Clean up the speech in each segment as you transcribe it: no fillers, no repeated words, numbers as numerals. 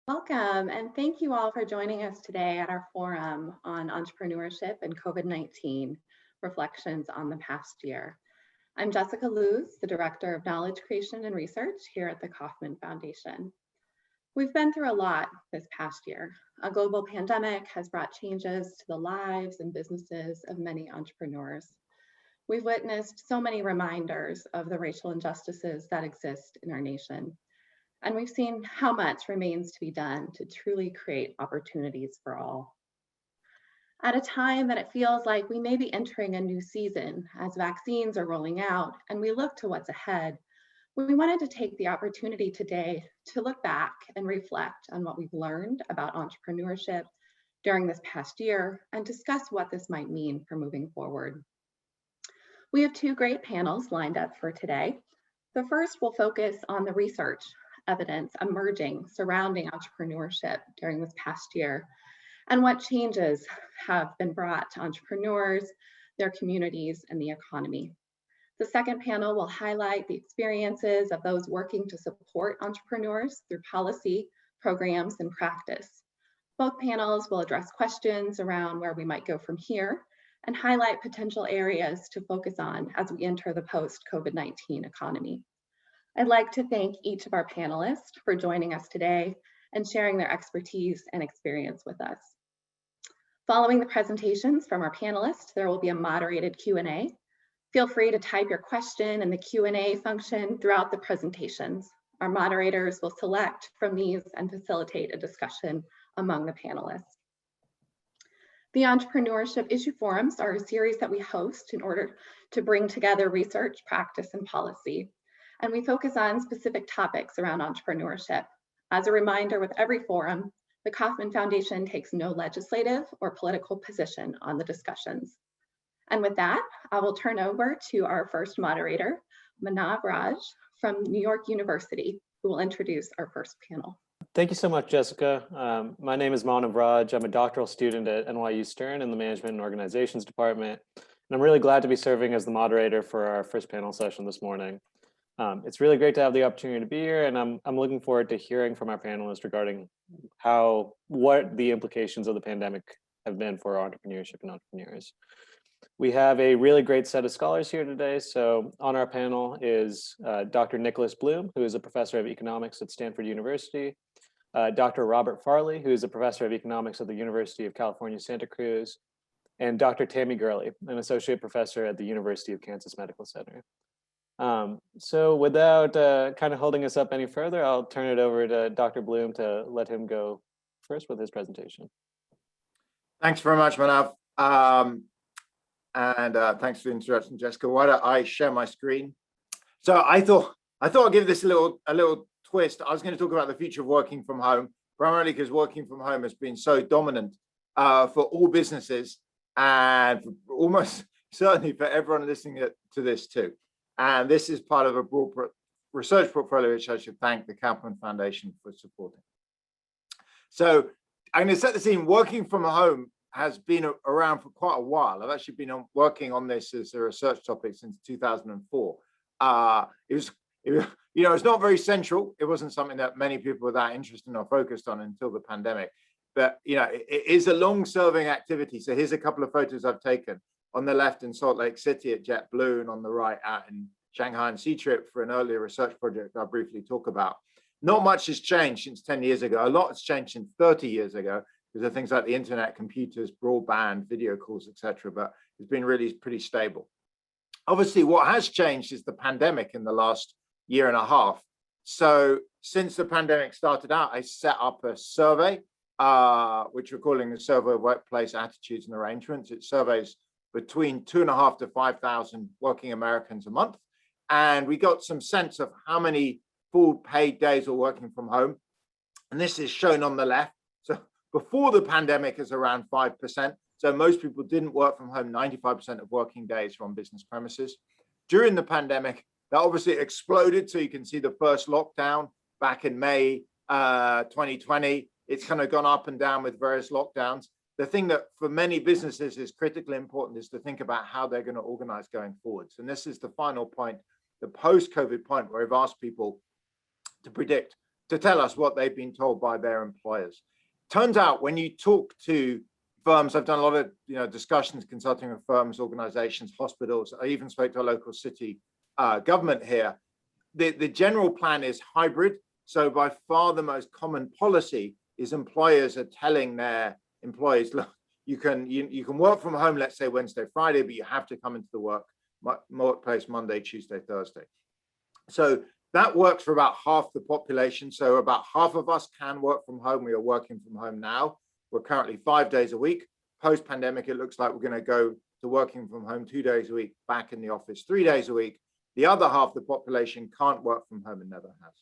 Welcome, and thank you all for joining us today at our forum on entrepreneurship and COVID-19 reflections on the past year. I'm Jessica Luz, the Director of Knowledge Creation and Research here at the Kauffman Foundation. We've been through a lot this past year. A global pandemic has brought changes to the lives and businesses of many entrepreneurs. We've witnessed so many reminders of the racial injustices that exist in our nation. And we've seen how much remains to be done to truly create opportunities for all. At a time that it feels like we may be entering a new season as vaccines are rolling out and we look to what's ahead, we wanted to take the opportunity today to look back and reflect on what we've learned about entrepreneurship during this past year and discuss what this might mean for moving forward. We have two great panels lined up for today. The first will focus on the research evidence emerging surrounding entrepreneurship during this past year and what changes have been brought to entrepreneurs, their communities, and the economy. The second panel will highlight the experiences of those working to support entrepreneurs through policy, programs, and practice. Both panels will address questions around where we might go from here and highlight potential areas to focus on as we enter the post-COVID-19 economy. I'd like to thank each of our panelists for joining us today and sharing their expertise and experience with us. Following the presentations from our panelists, there will be a moderated Q&A. Feel free to type your question in the Q&A function throughout the presentations. Our moderators will select from these and facilitate a discussion among the panelists. The Entrepreneurship Issue Forums are a series that we host in order to bring together research, practice, and policy. And we focus on specific topics around entrepreneurship. As a reminder, with every forum, the Kauffman Foundation takes no legislative or political position on the discussions. And with that, I will turn over to our first moderator, Manav from New York University, who will introduce our first panel. Thank you so much, Jessica. My name is Manav. I'm a doctoral student at NYU Stern in the Management and Organizations Department. And I'm really glad to be serving as the moderator for our first panel session this morning. It's really great to have the opportunity to be here, and I'm looking forward to hearing from our panelists regarding what the implications of the pandemic have been for entrepreneurship and entrepreneurs. We have a really great set of scholars here today. So on our panel is Dr. Nicholas Bloom, who is a professor of economics at Stanford University, Dr. Robert Fairlie, who is a professor of economics at the University of California, Santa Cruz, and Dr. Tami Gurley, an associate professor at the University of Kansas Medical Center. So without kind of holding us up any further, I'll turn it over to Dr. Bloom to let him go first with his presentation. Thanks very much, Manav. Thanks for the introduction, Jessica. Why don't I share my screen? So I thought I'd give this a little twist. I was going to talk about the future of working from home, primarily because working from home has been so dominant for all businesses and almost certainly for everyone listening to this too. And this is part of a broad research portfolio, which I should thank the Kauffman Foundation for supporting. So I'm going to set the scene. Working from home has been around for quite a while. I've actually been working on this as a research topic since 2004. It's not very central. It wasn't something that many people were that interested in or focused on until the pandemic. But it is a long-serving activity. So here's a couple of photos I've taken. On the left in Salt Lake City at JetBlue, and on the right out in Shanghai and C-Trip for an earlier research project I'll briefly talk about. Not much has changed since 10 years ago. A lot has changed since 30 years ago because of things like the internet, computers, broadband, video calls, etc. But it's been really pretty stable. Obviously, what has changed is the pandemic in the last year and a half. So since the pandemic started out, I set up a survey, which we're calling the Survey of Workplace Attitudes and Arrangements. It surveys between 2,500 to 5,000 working Americans a month. And we got some sense of how many full paid days were working from home. And this is shown on the left. So before the pandemic is around 5%. So most people didn't work from home. 95% of working days were on business premises. During the pandemic, that obviously exploded. So you can see the first lockdown back in May 2020. It's kind of gone up and down with various lockdowns. The thing that for many businesses is critically important is to think about how they're going to organize going forwards. And this is the final point, the post-COVID point, where I've asked people to predict to tell us what they've been told by their employers. Turns out when you talk to firms, I've done a lot of discussions, consulting with firms, organizations, hospitals. I even spoke to a local city government here. The general plan is hybrid. So by far the most common policy is employers are telling their employees, look, you can work from home, let's say Wednesday, Friday, but you have to come into the workplace Monday, Tuesday, Thursday. So that works for about half the population. So about half of us can work from home. We are working from home now. We're currently 5 days a week. Post-pandemic, it looks like we're going to go to working from home 2 days a week, back in the office 3 days a week. The other half of the population can't work from home and never has.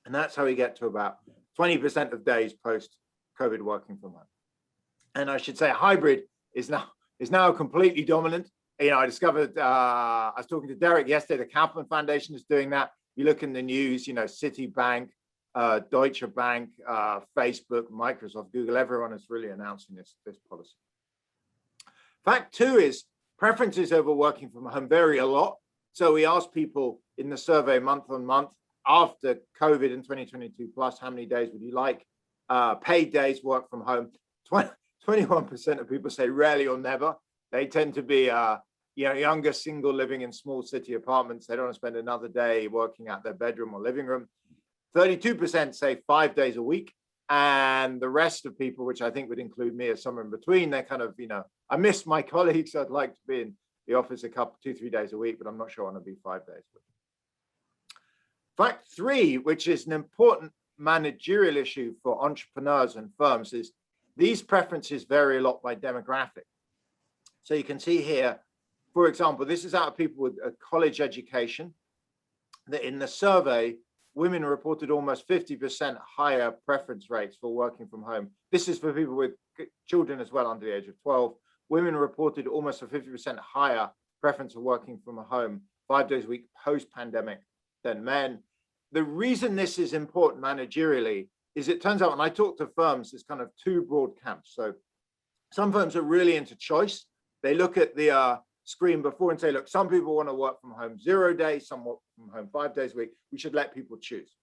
And that's how we get to about 20% of days post-COVID working from home. And I should say hybrid is now completely dominant. I discovered, I was talking to Derek yesterday, the Kauffman Foundation is doing that. You look in the news, Citibank, Deutsche Bank, Facebook, Microsoft, Google, everyone is really announcing this policy. Fact two is preferences over working from home vary a lot. So we asked people in the survey month on month after COVID in 2022 plus, how many days would you like? Paid days work from home. 21% of people say rarely or never. They tend to be younger single living in small city apartments. They don't want to spend another day working out their bedroom or living room. 32% say 5 days a week. And the rest of people, which I think would include me as somewhere in between, they're kind of, I miss my colleagues. I'd like to be in the office 2-3 days a week, but I'm not sure I want to be 5 days a week. Fact three, which is an important managerial issue for entrepreneurs and firms, is these preferences vary a lot by demographic. So you can see here, for example, this is out of people with a college education, that in the survey, women reported almost 50% higher preference rates for working from home. This is for people with children as well under the age of 12. Women reported almost a 50% higher preference for working from home 5 days a week post-pandemic than men. The reason this is important managerially is it turns out when I talk to firms, there's kind of two broad camps. So some firms are really into choice. They look at the screen before and say, look, some people want to work from home 0 days, some work from home 5 days a week. We should let people choose.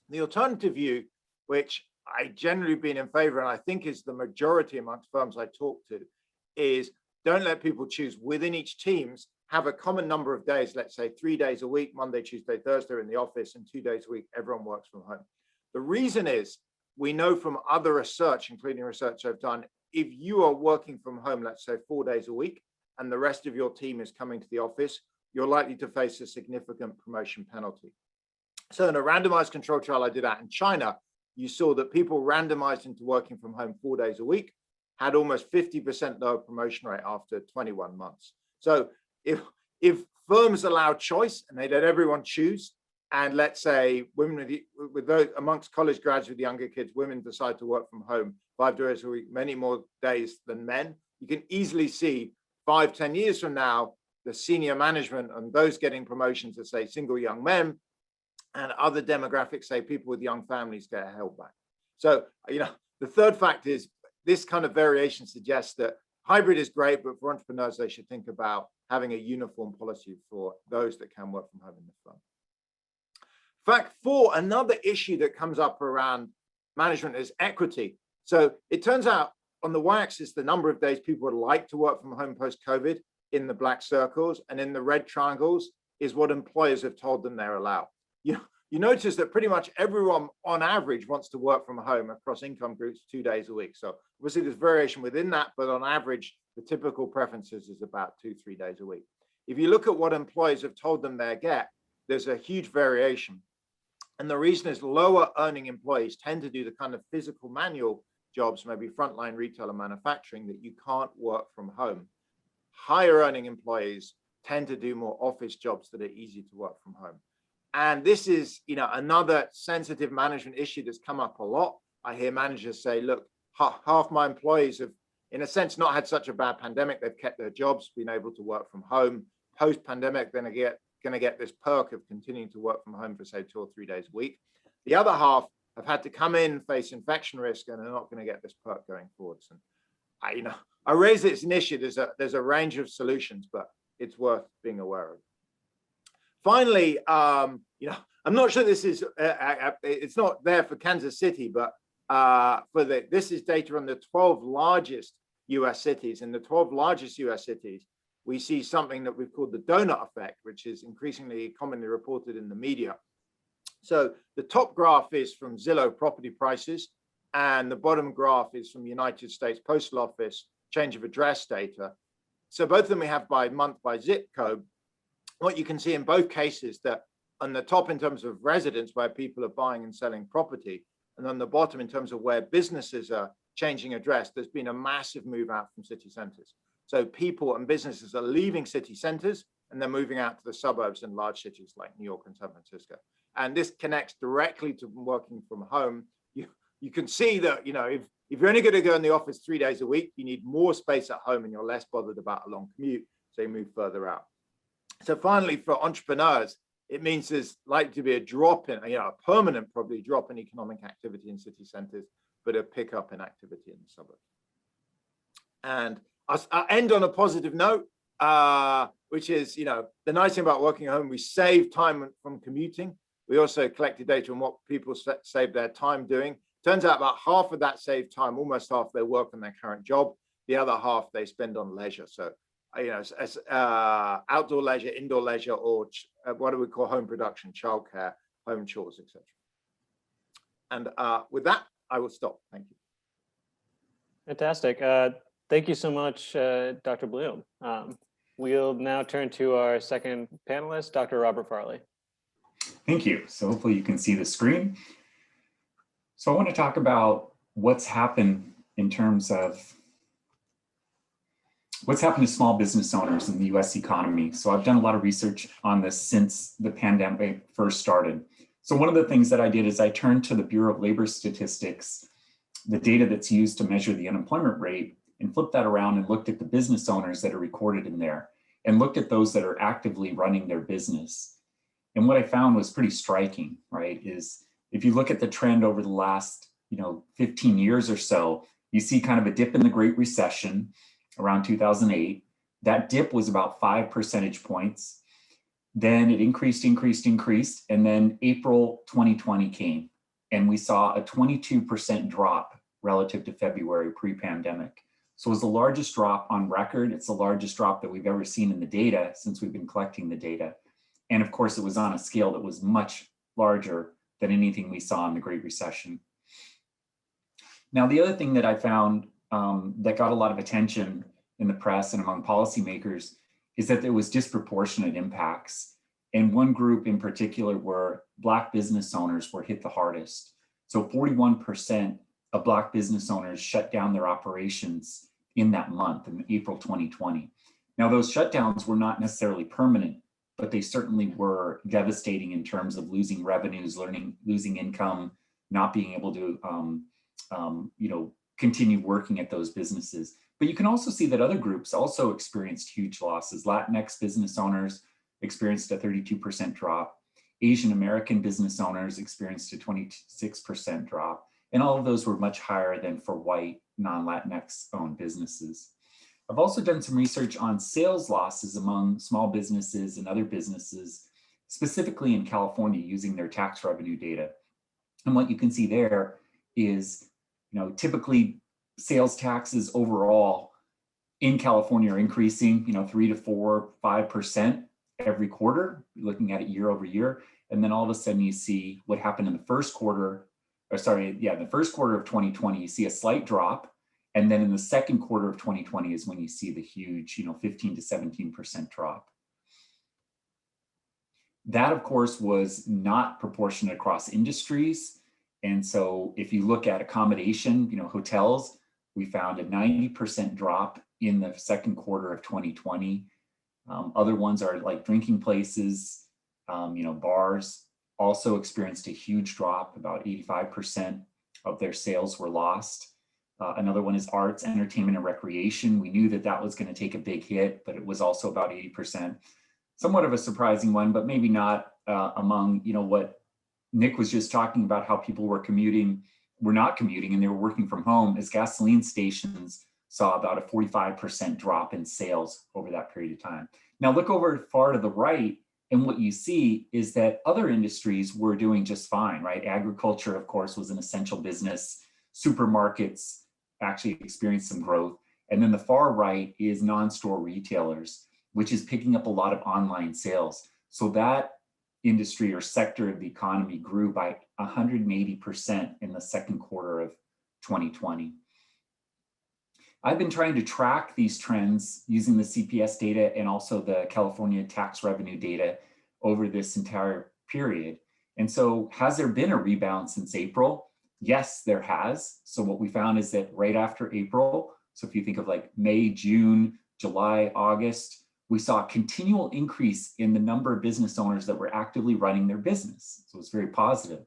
The alternative view, which I generally been in favor, and I think is the majority amongst firms I talk to, is don't let people choose. Within each teams, have a common number of days, let's say 3 days a week, Monday, Tuesday, Thursday in the office, and 2 days a week, everyone works from home. The reason is we know from other research, including research I've done, if you are working from home, let's say 4 days a week, and the rest of your team is coming to the office, you're likely to face a significant promotion penalty. So in a randomized control trial I did out in China, you saw that people randomized into working from home 4 days a week had almost 50% lower promotion rate after 21 months. So if firms allow choice and they let everyone choose, and let's say women with those amongst college graduates with younger kids, women decide to work from home 5 days a week, many more days than men, you can easily see 5-10 years from now, the senior management and those getting promotions are, say, single young men, and other demographics, say people with young families, get held back. So, the third fact is this kind of variation suggests that hybrid is great, but for entrepreneurs, they should think about having a uniform policy for those that can work from home in the firm. Fact four, another issue that comes up around management is equity. So it turns out on the y-axis, the number of days people would like to work from home post-COVID in the black circles, and in the red triangles is what employers have told them they're allowed. You notice that pretty much everyone on average wants to work from home across income groups 2 days a week. So obviously there's variation within that, but on average, the typical preferences is about 2-3 days a week. If you look at what employers have told them they get, there's a huge variation. And the reason is lower earning employees tend to do the kind of physical manual jobs, maybe frontline retail and manufacturing, that you can't work from home. Higher earning employees tend to do more office jobs that are easy to work from home. And this is, another sensitive management issue that's come up a lot. I hear managers say, look, half my employees have, in a sense, not had such a bad pandemic. They've kept their jobs, been able to work from home. Post-pandemic, then going to get this perk of continuing to work from home for, say, 2 or 3 days a week. The other half have had to come in, face infection risk, and are not going to get this perk going forwards. And I raise it as an issue. There's a range of solutions, but it's worth being aware of. Finally, I'm not sure this is, it's not there for Kansas City, but this is data on the 12 largest US cities. In the 12 largest US cities, we see something that we've called the donut effect, which is increasingly commonly reported in the media. So the top graph is from Zillow property prices, and the bottom graph is from the United States Postal Office change of address data. So both of them we have by month by zip code. What you can see in both cases that on the top in terms of residents where people are buying and selling property, and on the bottom in terms of where businesses are changing address, there's been a massive move out from city centers. So people and businesses are leaving city centers and they're moving out to the suburbs in large cities like New York and San Francisco. And this connects directly to working from home. You can see that, you know, if you're only going to go in the office 3 days a week, you need more space at home and you're less bothered about a long commute, so you move further out. So finally, for entrepreneurs, it means there's likely to be a drop in, you know, a permanent probably drop in economic activity in city centers, but a pickup in activity in the suburbs. And I'll end on a positive note, which is, you know, the nice thing about working at home, we save time from commuting. We also collected data on what people save their time doing. Turns out about half of that saved time, almost half they work on their current job. The other half they spend on leisure. So, you know, as outdoor leisure, indoor leisure, or what do we call home production, childcare, home chores, etc. And with that, I will stop. Thank you. Fantastic. Thank you so much, Dr. Bloom. We'll now turn to our second panelist, Dr. Robert Fairlie. Thank you. So hopefully you can see the screen. So I want to talk about what's happened in terms of what's happened to small business owners in the US economy. So I've done a lot of research on this since the pandemic first started. So one of the things that I did is I turned to the Bureau of Labor Statistics, the data that's used to measure the unemployment rate, and flipped that around and looked at the business owners that are recorded in there and looked at those that are actively running their business. And what I found was pretty striking, right, is if you look at the trend over the last, 15 years or so, you see kind of a dip in the Great Recession around 2008. That dip was about 5 percentage points. Then it increased, and then April 2020 came, and we saw a 22% drop relative to February pre-pandemic. So it was the largest drop on record. It's the largest drop that we've ever seen in the data since we've been collecting the data. And of course, it was on a scale that was much larger than anything we saw in the Great Recession. Now, the other thing that I found that got a lot of attention in the press and among policymakers is that there was disproportionate impacts. And one group in particular where Black business owners were hit the hardest. So 41% of Black business owners shut down their operations in that month, in April 2020. Now, those shutdowns were not necessarily permanent, but they certainly were devastating in terms of losing revenues, losing income, not being able to continue working at those businesses. But you can also see that other groups also experienced huge losses. Latinx business owners experienced a 32% drop. Asian American business owners experienced a 26% drop. And all of those were much higher than for white non-Latinx owned businesses. I've also done some research on sales losses among small businesses and other businesses, specifically in California, using their tax revenue data. And what you can see there is, typically sales taxes overall in California are increasing, 3 to 4, 5% every quarter, looking at it year over year. And then all of a sudden you see what happened in the first quarter, the first quarter of 2020, you see a slight drop. And then in the second quarter of 2020 is when you see the huge, 15 to 17% drop. That, of course, was not proportionate across industries. And so if you look at accommodation, hotels, we found a 90% drop in the second quarter of 2020. Other ones are like drinking places, bars also experienced a huge drop. About 85% of their sales were lost. Another one is arts, entertainment, and recreation. We knew that that was going to take a big hit, but it was also about 80%. Somewhat of a surprising one, but maybe not among, what Nick was just talking about, how people were not commuting, and they were working from home, as gasoline stations saw about a 45% drop in sales over that period of time. Now look over far to the right, And what you see is that other industries were doing just fine, right? Agriculture, of course, was an essential business. Supermarkets actually experienced some growth. And then the far right is non-store retailers, which is picking up a lot of online sales. So that industry or sector of the economy grew by 180% in the second quarter of 2020. I've been trying to track these trends using the CPS data and also the California tax revenue data over this entire period. And so has there been a rebound since April? Yes, there has. So what we found is that right after April, so if you think of like May, June, July, August, we saw a continual increase in the number of business owners that were actively running their business. So it's very positive.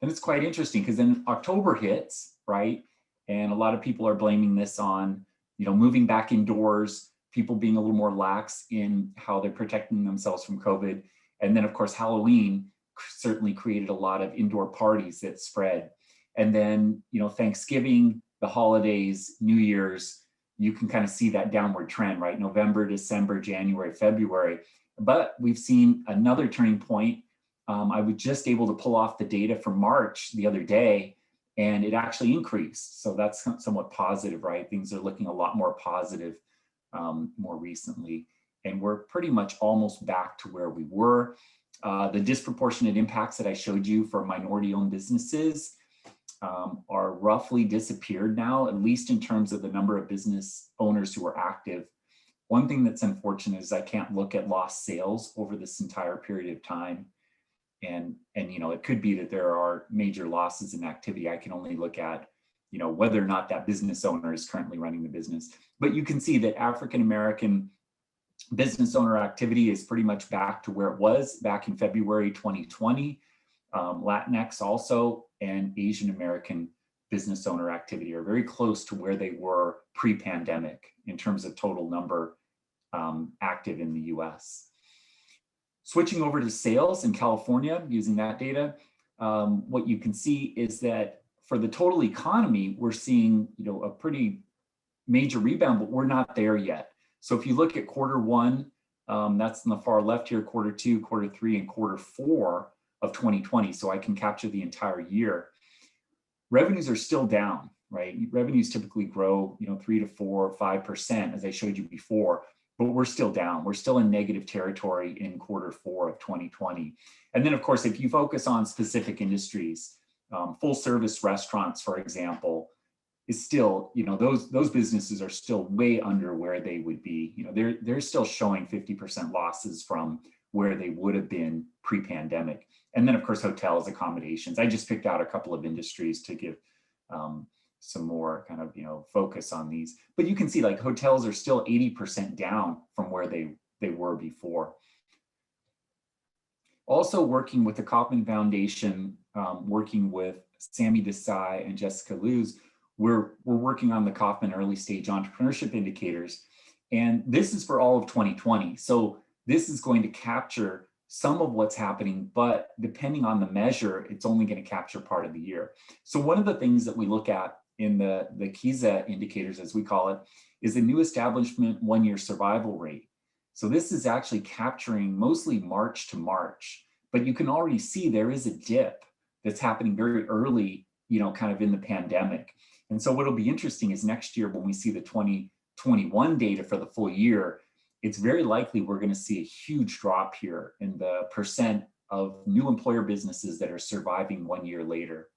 And it's quite interesting because then October hits, right? And a lot of people are blaming this on, moving back indoors, people being a little more lax in how they're protecting themselves from COVID. And then of course, Halloween certainly created a lot of indoor parties that spread. And then, Thanksgiving, the holidays, New Year's, you can kind of see that downward trend, right? November, December, January, February. But we've seen another turning point. I was just able to pull off the data from March the other day, and it actually increased. So that's somewhat positive, right? Things are looking a lot more positive more recently. And we're pretty much almost back to where we were. The disproportionate impacts that I showed you for minority-owned businesses are roughly disappeared now, at least in terms of the number of business owners who are active. One thing that's unfortunate is I can't look at lost sales over this entire period of time. And it could be that there are major losses in activity. I can only look at, whether or not that business owner is currently running the business. But you can see that African-American business owner activity is pretty much back to where it was back in February 2020. Latinx also, and Asian American business owner activity are very close to where they were pre-pandemic in terms of total number active in the US. Switching over to sales in California, using that data, what you can see is that for the total economy, we're seeing a pretty major rebound, but we're not there yet. So if you look at quarter one, that's in the far left here, quarter two, quarter three, and quarter four of 2020. So I can capture the entire year. Revenues are still down, right? Revenues typically grow, 3 to 4 or 5%, as I showed you before, but we're still down. We're still in negative territory in quarter four of 2020. And then of course, if you focus on specific industries, full service restaurants, for example, is still, those businesses are still way under where they would be. They're still showing 50% losses from where they would have been pre-pandemic. And then of course, hotels, accommodations. I just picked out a couple of industries to give some more kind of, focus on these. But you can see like hotels are still 80% down from where they were before. Also working with the Kauffman Foundation, working with Sammy Desai and Jessica Luz, we're working on the Kauffman early stage entrepreneurship indicators. And this is for all of 2020. So this is going to capture some of what's happening, but depending on the measure, it's only going to capture part of the year. So one of the things that we look at in the KISA indicators, as we call it, is the new establishment one-year survival rate. So this is actually capturing mostly March to March, but you can already see there is a dip that's happening very early, kind of in the pandemic. And so what'll be interesting is next year when we see the 2021 data for the full year, it's very likely we're going to see a huge drop here in the percent of new employer businesses that are surviving 1 year later.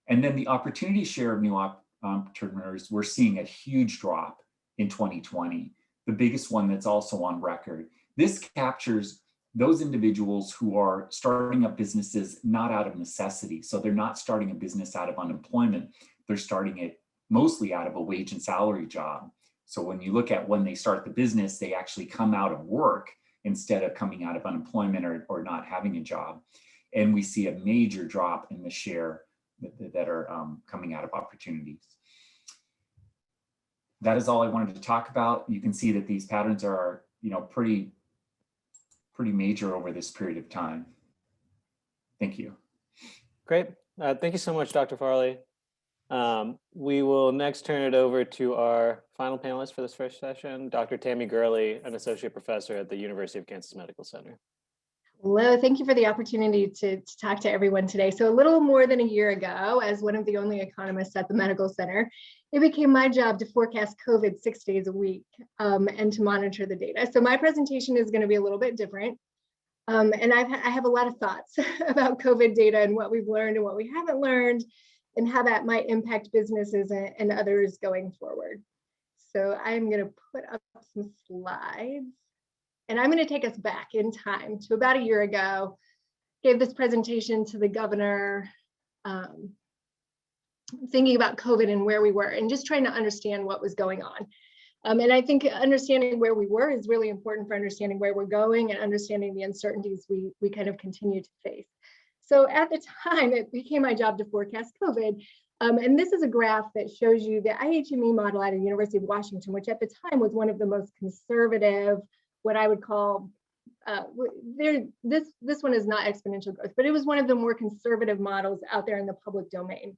And then the opportunity share of new entrepreneurs, we're seeing a huge drop in 2020, the biggest one that's also on record. This captures those individuals who are starting up businesses not out of necessity. So they're not starting a business out of unemployment. They're starting it mostly out of a wage and salary job. So when you look at when they start the business, they actually come out of work instead of coming out of unemployment or not having a job. And we see a major drop in the share that are coming out of opportunities. That is all I wanted to talk about. You can see that these patterns are, pretty major over this period of time. Thank you. Great. Thank you so much, Dr. Farley. We will next turn it over to our final panelist for this first session, Dr. Tami Gurley, an associate professor at the University of Kansas Medical Center. Hello, thank you for the opportunity to talk to everyone today. So a little more than a year ago, as one of the only economists at the medical center, it became my job to forecast COVID 6 days a week and to monitor the data. So my presentation is going to be a little bit different. And I have a lot of thoughts about COVID data and what we've learned and what we haven't learned and how that might impact businesses and others going forward. So I'm going to put up some slides. And I'm going to take us back in time to about a year ago, gave this presentation to the governor, thinking about COVID and where we were and just trying to understand what was going on. And I think understanding where we were is really important for understanding where we're going and understanding the uncertainties we kind of continue to face. So at the time, it became my job to forecast COVID. And this is a graph that shows you the IHME model at the University of Washington, which at the time was one of the most conservative, what I would call, this one is not exponential growth, but it was one of the more conservative models out there in the public domain.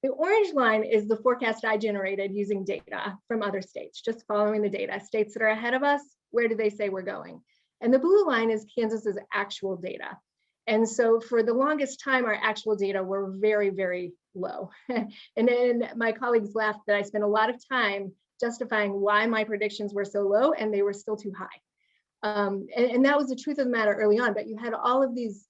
The orange line is the forecast I generated using data from other states, just following the data. States that are ahead of us, where do they say we're going? And the blue line is Kansas's actual data. And so for the longest time, our actual data were very, very low. And then my colleagues laughed that I spent a lot of time justifying why my predictions were so low and they were still too high. And that was the truth of the matter early on, but you had all of these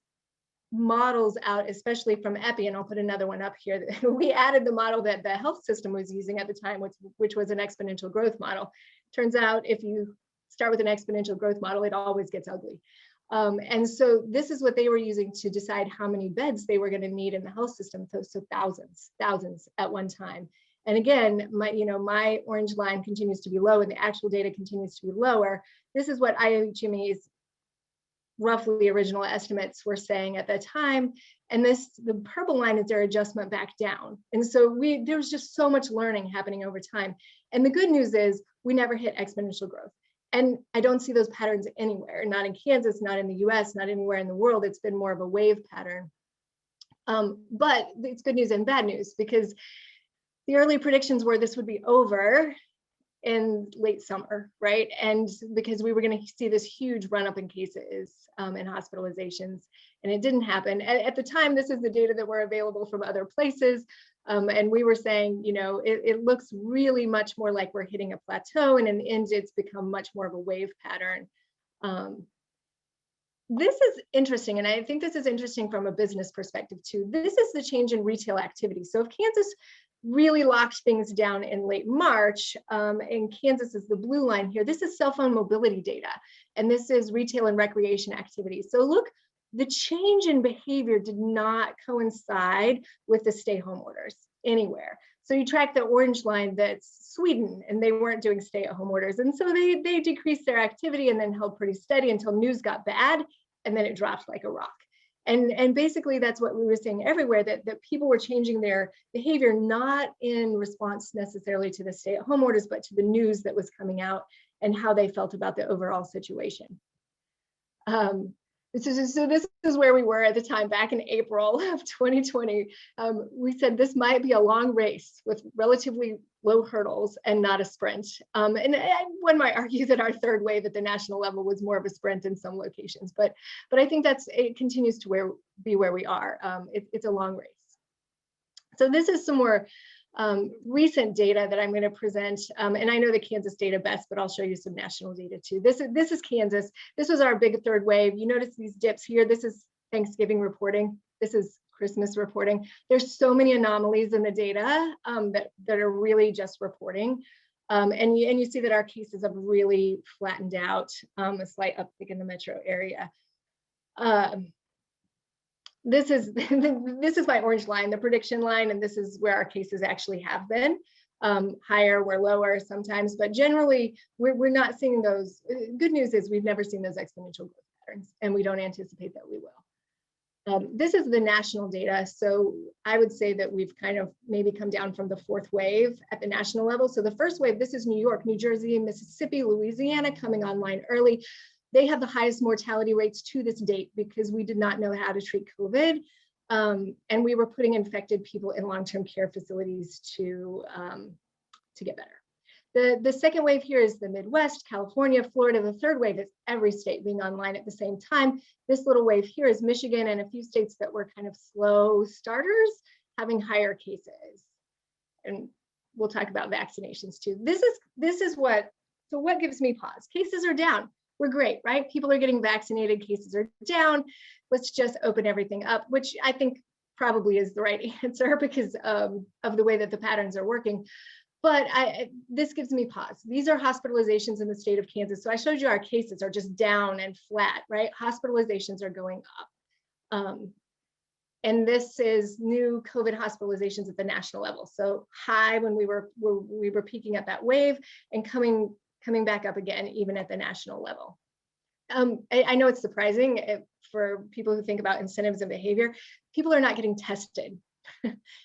models out, especially from EPI, and I'll put another one up here. We added the model that the health system was using at the time, which was an exponential growth model. Turns out if you start with an exponential growth model, it always gets ugly. And so this is what they were using to decide how many beds they were going to need in the health system. So thousands at one time. And again, my orange line continues to be low and the actual data continues to be lower. This is what IHME's roughly original estimates were saying at that time. And the purple line is their adjustment back down. And so there was just so much learning happening over time. And the good news is we never hit exponential growth. And I don't see those patterns anywhere, not in Kansas, not in the US, not anywhere in the world. It's been more of a wave pattern. But it's good news and bad news, because the early predictions were this would be over in late summer, right? And because we were going to see this huge run up in cases and hospitalizations, and it didn't happen. At the time, this is the data that were available from other places. And we were saying, it looks really much more like we're hitting a plateau, and in the end, it's become much more of a wave pattern. This is interesting, and I think this is interesting from a business perspective too. This is the change in retail activity. So if Kansas really locked things down in late March, and Kansas is the blue line here, this is cell phone mobility data, and this is retail and recreation activity. So look, the change in behavior did not coincide with the stay-home orders anywhere. So you track the orange line, that's Sweden, and they weren't doing stay-at-home orders. And so they decreased their activity and then held pretty steady until news got bad, and then it dropped like a rock. And basically that's what we were seeing everywhere, that people were changing their behavior, not in response necessarily to the stay-at-home orders, but to the news that was coming out and how they felt about the overall situation. So this is where we were at the time, back in April of 2020. We said this might be a long race with relatively low hurdles and not a sprint. And one might argue that our third wave at the national level was more of a sprint in some locations, but I think it continues to be where we are. It's a long race. So this is some more recent data that I'm going to present, and I know the Kansas data best, but I'll show you some national data too. This is Kansas. This was our big third wave. You notice these dips here. This is Thanksgiving reporting. This is Christmas reporting. There's so many anomalies in the data that are really just reporting, and you see that our cases have really flattened out. A slight uptick in the metro area. This is my orange line, the prediction line, and this is where our cases actually have been. Higher, we're lower sometimes, but generally we're not seeing those. Good news is we've never seen those exponential growth patterns, and we don't anticipate that we will. This is the national data. So I would say that we've kind of maybe come down from the fourth wave at the national level. So the first wave, this is New York, New Jersey, Mississippi, Louisiana coming online early. They have the highest mortality rates to this date because we did not know how to treat COVID. And we were putting infected people in long-term care facilities to get better. The second wave here is the Midwest, California, Florida. The third wave is every state being online at the same time. This little wave here is Michigan and a few states that were kind of slow starters having higher cases. And we'll talk about vaccinations too. This is what gives me pause. Cases are down. We're great, right? People are getting vaccinated, cases are down. Let's just open everything up, which I think probably is the right answer because of the way that the patterns are working. But this gives me pause. These are hospitalizations in the state of Kansas. So I showed you our cases are just down and flat, right? Hospitalizations are going up. And this is new COVID hospitalizations at the national level. So high when we were peaking at that wave and coming back up again, even at the national level. I know it's surprising for people who think about incentives and behavior. People are not getting tested.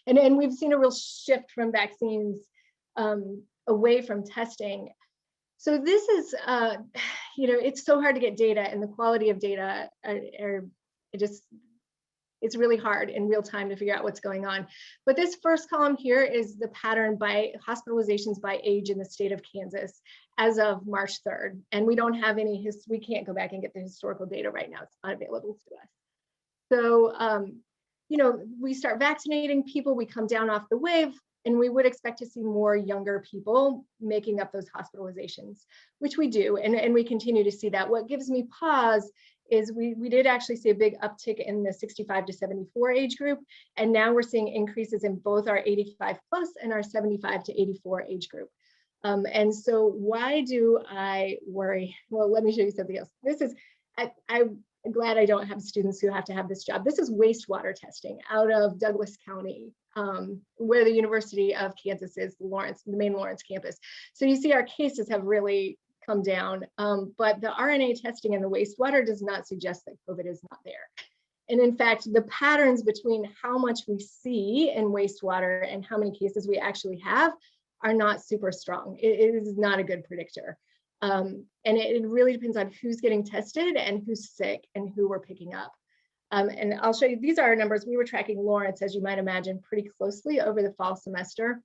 and we've seen a real shift from vaccines away from testing. So this is, it's so hard to get data, and the quality of data it's really hard in real time to figure out what's going on. But this first column here is the pattern by hospitalizations by age in the state of Kansas as of March 3rd. And we don't have any, we can't go back and get the historical data right now. It's not available to us. So, we start vaccinating people, we come down off the wave, and we would expect to see more younger people making up those hospitalizations, which we do, and we continue to see that. What gives me pause is we did actually see a big uptick in the 65 to 74 age group, and now we're seeing increases in both our 85 plus and our 75 to 84 age group. And so why do I worry? Well, let me show you something else. This is, I'm glad I don't have students who have to have this job. This is wastewater testing out of Douglas County, where the University of Kansas is, the main Lawrence campus. So you see our cases have really come down, but the RNA testing in the wastewater does not suggest that COVID is not there. And in fact, the patterns between how much we see in wastewater and how many cases we actually have are not super strong. It is not a good predictor. And it really depends on who's getting tested and who's sick and who we're picking up. And I'll show you, these are our numbers. We were tracking Lawrence, as you might imagine, pretty closely over the fall semester.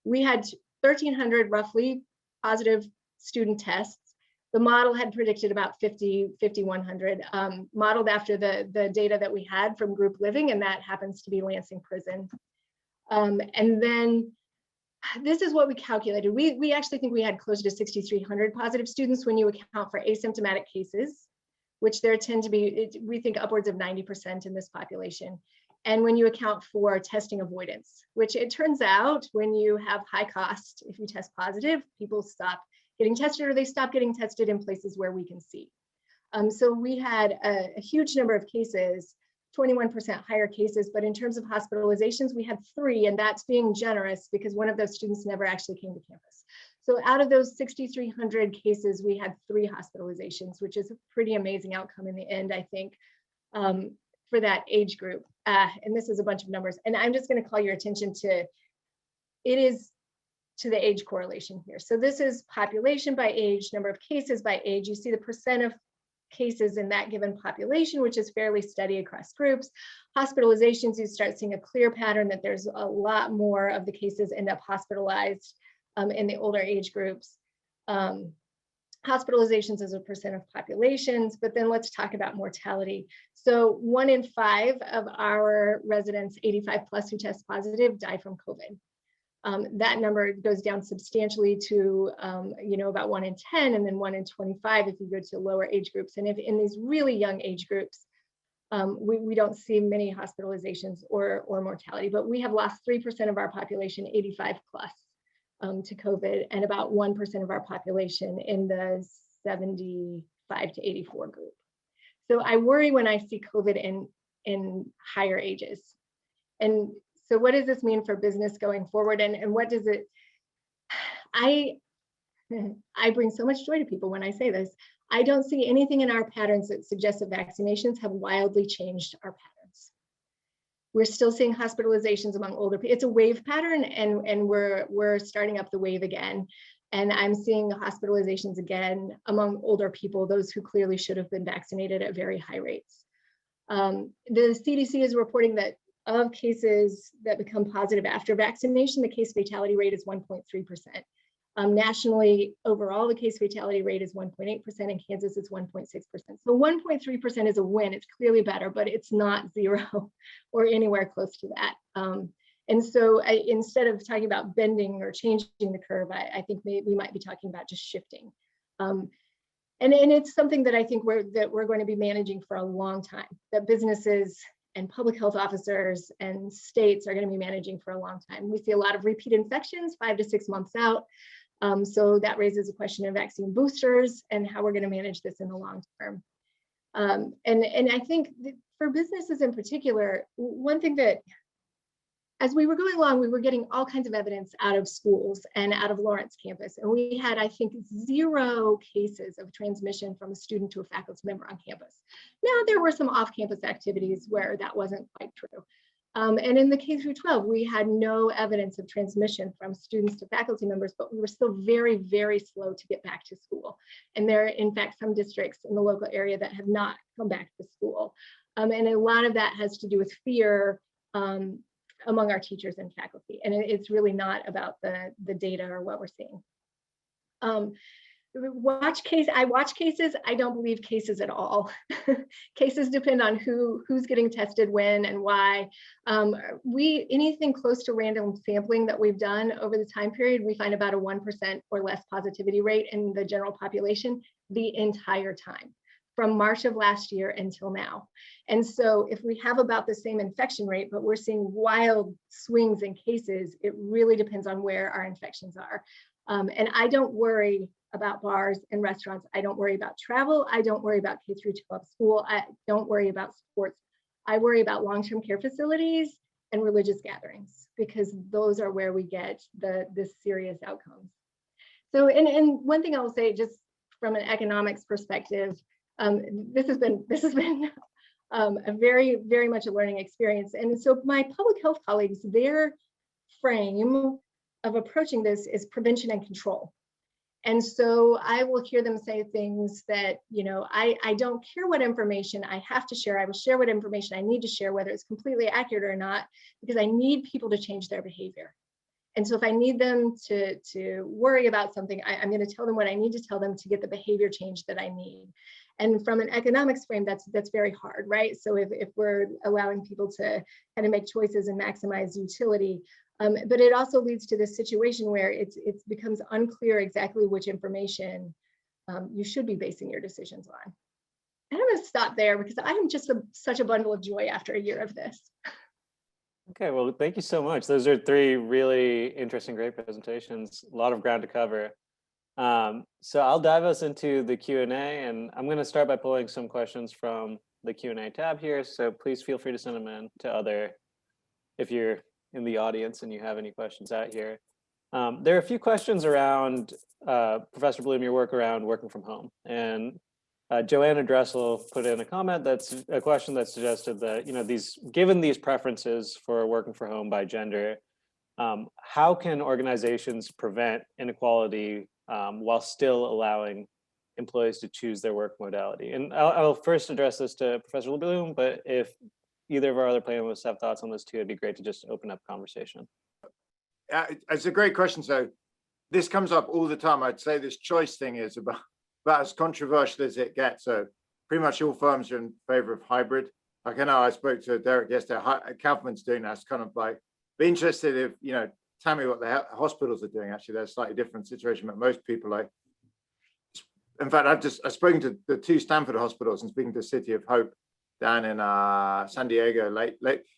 We had 1,300 roughly positive student tests. The model had predicted about 5,100, modeled after the data that we had from group living, and that happens to be Lansing Prison. And then this is what we calculated. We actually think we had closer to 6,300 positive students when you account for asymptomatic cases, which there tend to be, we think upwards of 90% in this population. And when you account for testing avoidance, which it turns out when you have high cost, if you test positive, people stop getting tested or they stop getting tested in places where we can see. So we had a huge number of cases, 21% higher cases, but in terms of hospitalizations, we had 3, and that's being generous because one of those students never actually came to campus. So out of those 6,300 cases, we had 3 hospitalizations, which is a pretty amazing outcome in the end, I think, for that age group. And this is a bunch of numbers. And I'm just going to call your attention to, it is to the age correlation here. So this is population by age, number of cases by age. You see the percent of cases in that given population, which is fairly steady across groups. Hospitalizations, you start seeing a clear pattern that there's a lot more of the cases end up hospitalized in the older age groups. Hospitalizations as a percent of populations, but then let's talk about mortality. So 1 in 5 of our residents, 85 plus who test positive, die from COVID. That number goes down substantially to, about 1 in 10, and then 1 in 25 if you go to lower age groups. And if in these really young age groups, we don't see many hospitalizations or mortality, but we have lost 3% of our population, 85 plus, to COVID, and about 1% of our population in the 75 to 84 group. So I worry when I see COVID in higher ages. And so what does this mean for business going forward? And what does it, I bring so much joy to people when I say this. I don't see anything in our patterns that suggests that vaccinations have wildly changed our patterns. We're still seeing hospitalizations among older people. It's a wave pattern, and we're starting up the wave again. And I'm seeing hospitalizations again among older people, those who clearly should have been vaccinated at very high rates. The CDC is reporting that of cases that become positive after vaccination, the case fatality rate is 1.3%. Nationally, overall, the case fatality rate is 1.8%. In Kansas, it's 1.6%. So 1.3% is a win. It's clearly better, but it's not zero or anywhere close to that. And so instead of talking about bending or changing the curve, I think we might be talking about just shifting. And it's something that I think we're going to be managing for a long time, that businesses and public health officers and states are going to be managing for a long time. We see a lot of repeat infections 5 to 6 months out. So that raises a question of vaccine boosters and how we're going to manage this in the long term. And I think for businesses in particular, one thing that, as we were going along, we were getting all kinds of evidence out of schools and out of Lawrence campus. And we had, I think, 0 cases of transmission from a student to a faculty member on campus. Now, there were some off-campus activities where that wasn't quite true. And in the K through 12, we had no evidence of transmission from students to faculty members, but we were still very, very slow to get back to school. And there are, in fact, some districts in the local area that have not come back to school. And a lot of that has to do with fear among our teachers and faculty. And it's really not about the data or what we're seeing. I watch cases. I don't believe cases at all. Cases depend on who's getting tested when and why. Anything close to random sampling that we've done over the time period, we find about a 1% or less positivity rate in the general population the entire time, from March of last year until now. And so if we have about the same infection rate, but we're seeing wild swings in cases, it really depends on where our infections are. And I don't worry about bars and restaurants. I don't worry about travel. I don't worry about K through 12 school. I don't worry about sports. I worry about long-term care facilities and religious gatherings, because those are where we get the serious outcomes. So, and one thing I will say, just from an economics perspective, this has been a very, very much a learning experience. And so my public health colleagues, their frame of approaching this is prevention and control. And so I will hear them say things that, I don't care what information I have to share. I will share what information I need to share, whether it's completely accurate or not, because I need people to change their behavior. And so if I need them to worry about something, I'm going to tell them what I need to tell them to get the behavior change that I need. And from an economics frame, that's very hard, right? So if we're allowing people to kind of make choices and maximize utility, but it also leads to this situation where it becomes unclear exactly which information you should be basing your decisions on. And I'm going to stop there because I'm just such a bundle of joy after a year of this. Okay, well, thank you so much. Those are 3 really interesting, great presentations, a lot of ground to cover. So I'll dive us into the Q&A, and I'm going to start by pulling some questions from the Q&A tab here. So please feel free to send them in to if you're in the audience and you have any questions out here. There are a few questions around, Professor Bloom, your work around working from home. And Joanna Dressel put in a comment that's a question that suggested that, given these preferences for working from home by gender, how can organizations prevent inequality while still allowing employees to choose their work modality? And I'll first address this to Professor Bloom, but if either of our other panelists have thoughts on this too, it'd be great to just open up conversation. It's a great question. So this comes up all the time. I'd say this choice thing is about as controversial as it gets. So pretty much all firms are in favor of hybrid. Like I know I spoke to Derek yesterday, Kauffman's doing that. It's kind of like, be interested if, Tami, what the hospitals are doing. Actually, there's a slightly different situation, but most people in fact, I've spoken to the 2 Stanford hospitals and speaking to City of Hope down in San Diego late.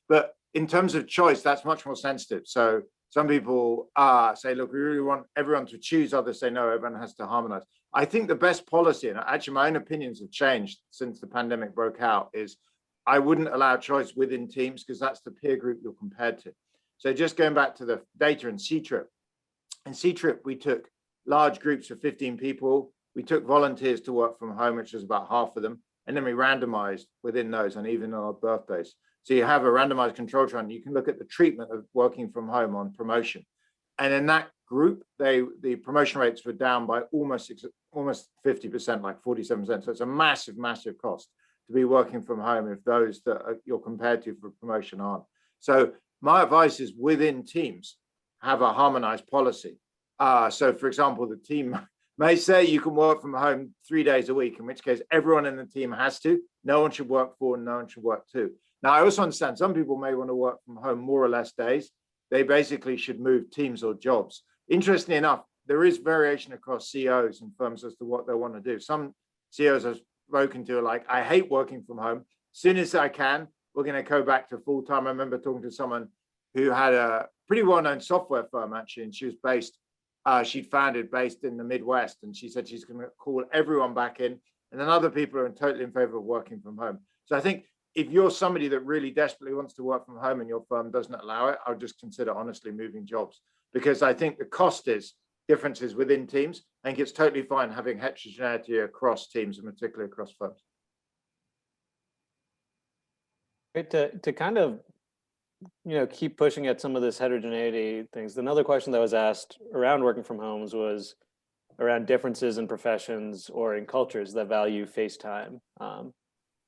But in terms of choice, that's much more sensitive. So some people say, look, we really want everyone to choose. Others say, no, everyone has to harmonize. I think the best policy, and actually my own opinions have changed since the pandemic broke out, is I wouldn't allow choice within teams because that's the peer group you're compared to. So just going back to the data in C-TRIP. In C-TRIP, we took large groups of 15 people. We took volunteers to work from home, which was about half of them. And then we randomized within those, and even on our birthdays. So you have a randomized control trial, and you can look at the treatment of working from home on promotion. And in that group, the promotion rates were down by almost 50%, like 47%. So it's a massive, massive cost to be working from home if those that you're compared to for promotion aren't. So my advice is within teams, have a harmonized policy. So for example, the team may say you can work from home 3 days a week, in which case everyone in the team has to. No one should work 4 and no one should work 2. Now, I also understand some people may want to work from home more or less days. They basically should move teams or jobs. Interestingly enough, there is variation across CEOs and firms as to what they want to do. Some CEOs I've spoken to are like, I hate working from home. As soon as I can, we're going to go back to full time. I remember talking to someone who had a pretty well-known software firm, actually, and she was she'd founded based in the Midwest, and she said she's going to call everyone back in, and then other people are totally in favor of working from home. So I think if you're somebody that really desperately wants to work from home and your firm doesn't allow it, I would just consider honestly moving jobs, because I think the cost is differences within teams. I think it's totally fine having heterogeneity across teams and particularly across firms. Great to kind of keep pushing at some of this heterogeneity things. Another question that was asked around working from homes was around differences in professions or in cultures that value face time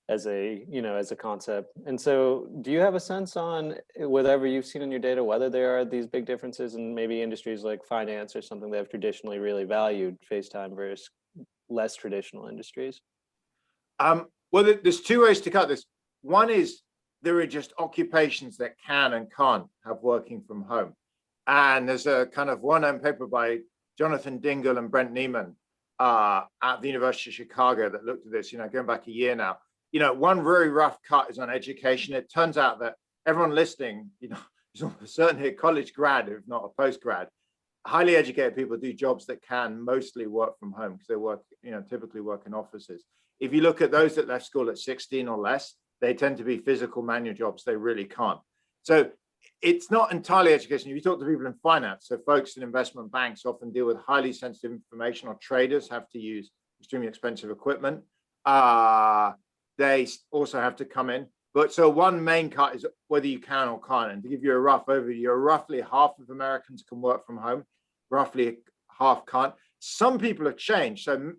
as a concept. And so do you have a sense on whatever you've seen in your data, whether there are these big differences in maybe industries like finance or something that have traditionally really valued face time versus less traditional industries? Well, there's 2 ways to cut this. One is there are just occupations that can and can't have working from home. And there's a kind of well-known paper by Jonathan Dingle and Brent Neiman at the University of Chicago that looked at this, going back a year now. One very rough cut is on education. It turns out that everyone listening, is certainly a college grad, if not a post-grad. Highly educated people do jobs that can mostly work from home because they work, typically work in offices. If you look at those that left school at 16 or less, they tend to be physical manual jobs. They really can't. So it's not entirely education. If you talk to people in finance, so folks in investment banks often deal with highly sensitive information, or traders have to use extremely expensive equipment. They also have to come in. But so one main cut is whether you can or can't. And to give you a rough overview, roughly half of Americans can work from home, roughly half can't. Some people have changed. So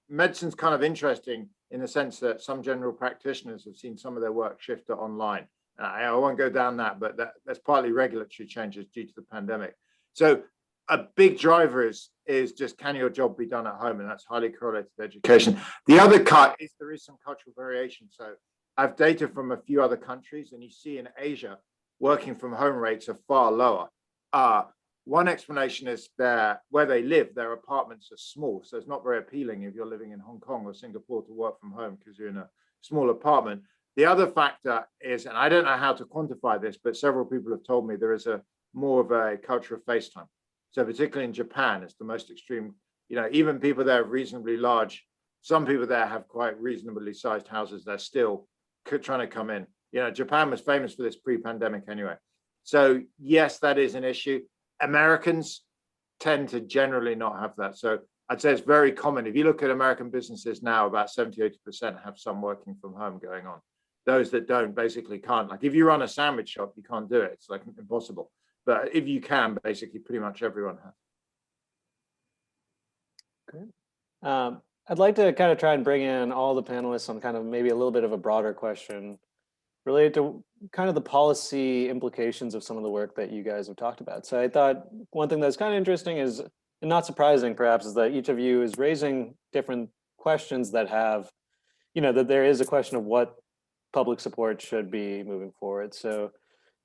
medicine's kind of interesting in the sense that some general practitioners have seen some of their work shift to online. I won't go down that, but that's partly regulatory changes due to the pandemic. So a big driver is just, can your job be done at home? And that's highly correlated to education. The other cut is there is some cultural variation. So I have data from a few other countries, and you see in Asia, working from home rates are far lower. One explanation is where they live, their apartments are small. So it's not very appealing if you're living in Hong Kong or Singapore to work from home because you're in a small apartment. The other factor is, and I don't know how to quantify this, but several people have told me there is more of a culture of FaceTime. So particularly in Japan, it's the most extreme, even people there are reasonably large. Some people there have quite reasonably sized houses. They're still trying to come in. Japan was famous for this pre-pandemic anyway. So yes, that is an issue. Americans tend to generally not have that. So I'd say it's very common. If you look at American businesses now, about 70-80% have some working from home going on. Those that don't basically can't. Like if you run a sandwich shop, you can't do it. It's like impossible. But if you can, basically pretty much everyone has. Great. I'd like to kind of try and bring in all the panelists on kind of maybe a little bit of a broader question related to kind of the policy implications of some of the work that you guys have talked about. So I thought one thing that's kind of interesting is, and not surprising perhaps, is that each of you is raising different questions that have, that there is a question of what public support should be moving forward. So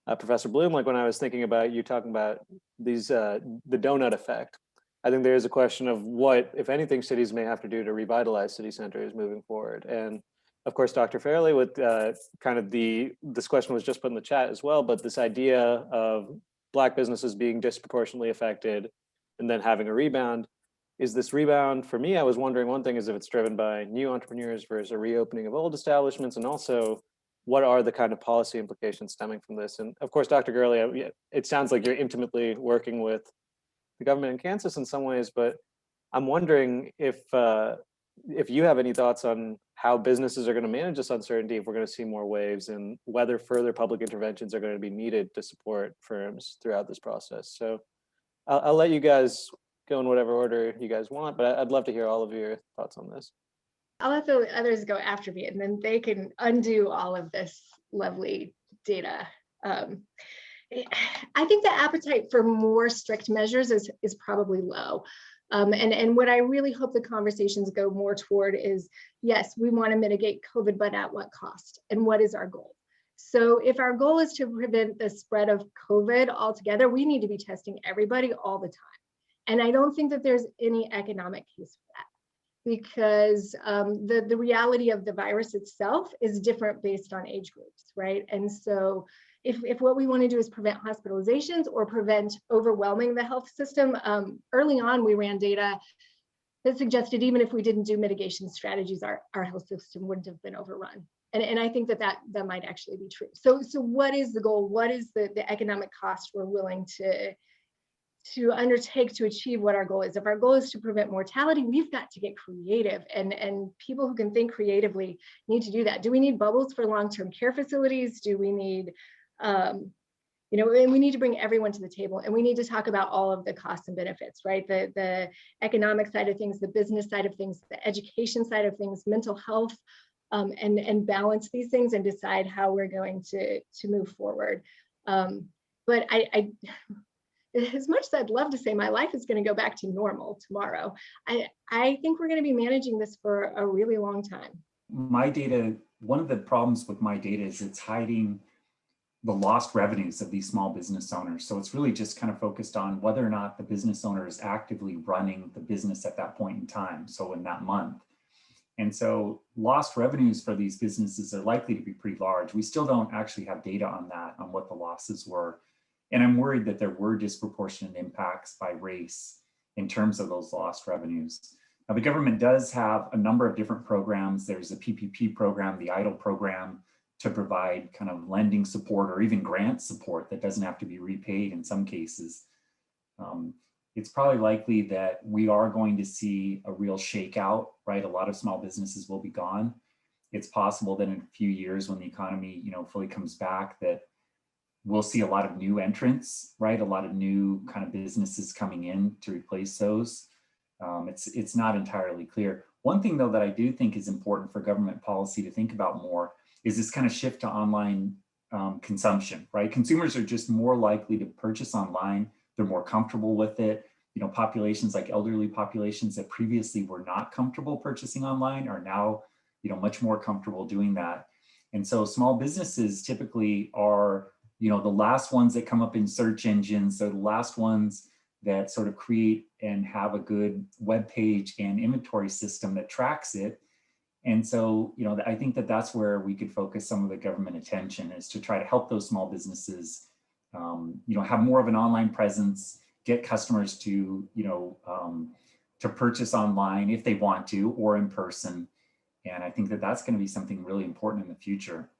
Professor Bloom, like when I was thinking about you talking about these, the donut effect, I think there is a question of what, if anything, cities may have to do to revitalize city centers moving forward. And of course, Dr. Fairlie, with kind of this question was just put in the chat as well, but this idea of Black businesses being disproportionately affected and then having a rebound. Is this rebound, for me, I was wondering, one thing is if it's driven by new entrepreneurs versus a reopening of old establishments, and also what are the kind of policy implications stemming from this? And of course, Dr. Gurley, it sounds like you're intimately working with the government in Kansas in some ways, but I'm wondering if you have any thoughts on how businesses are going to manage this uncertainty, if we're going to see more waves, and whether further public interventions are going to be needed to support firms throughout this process. So I'll let you guys go in whatever order you guys want, but I'd love to hear all of your thoughts on this. I'll let the others go after me, and then they can undo all of this lovely data. I think the appetite for more strict measures is probably low. And what I really hope the conversations go more toward is, yes, we want to mitigate COVID, but at what cost? And what is our goal? So if our goal is to prevent the spread of COVID altogether, we need to be testing everybody all the time. And I don't think that there's any economic case for that, because the reality of the virus itself is different based on age groups, right? And so if what we want to do is prevent hospitalizations or prevent overwhelming the health system, early on we ran data that suggested even if we didn't do mitigation strategies, our health system wouldn't have been overrun. And I think that might actually be true. So what is the goal? What is the economic cost we're willing to undertake to achieve what our goal is? If our goal is to prevent mortality, we've got to get creative, and people who can think creatively need to do that. Do we need bubbles for long-term care facilities? Do we need, and we need to bring everyone to the table, and we need to talk about all of the costs and benefits, right? The economic side of things, the business side of things, the education side of things, mental health, and balance these things and decide how we're going to move forward. But I as much as I'd love to say my life is going to go back to normal tomorrow, I think we're going to be managing this for a really long time. My data, one of the problems with my data is it's hiding the lost revenues of these small business owners. So it's really just kind of focused on whether or not the business owner is actively running the business at that point in time, so in that month. And so lost revenues for these businesses are likely to be pretty large. We still don't actually have data on that, on what the losses were. And I'm worried that there were disproportionate impacts by race in terms of those lost revenues. Now, the government does have a number of different programs. There's a PPP program, the EIDL program, to provide kind of lending support or even grant support that doesn't have to be repaid in some cases. It's probably likely that we are going to see a real shakeout, right? A lot of small businesses will be gone. It's possible that in a few years when the economy, fully comes back, that we'll see a lot of new entrants, right? A lot of new kind of businesses coming in to replace those. It's not entirely clear. One thing though that I do think is important for government policy to think about more is this kind of shift to online consumption, right? Consumers are just more likely to purchase online. They're more comfortable with it. Populations like elderly populations that previously were not comfortable purchasing online are now, much more comfortable doing that. And so small businesses typically are, the last ones that come up in search engines. They're the last ones that sort of create and have a good web page and inventory system that tracks it. And so, I think that that's where we could focus some of the government attention, is to try to help those small businesses, have more of an online presence, get customers to, to purchase online if they want to, or in person. And I think that that's going to be something really important in the future.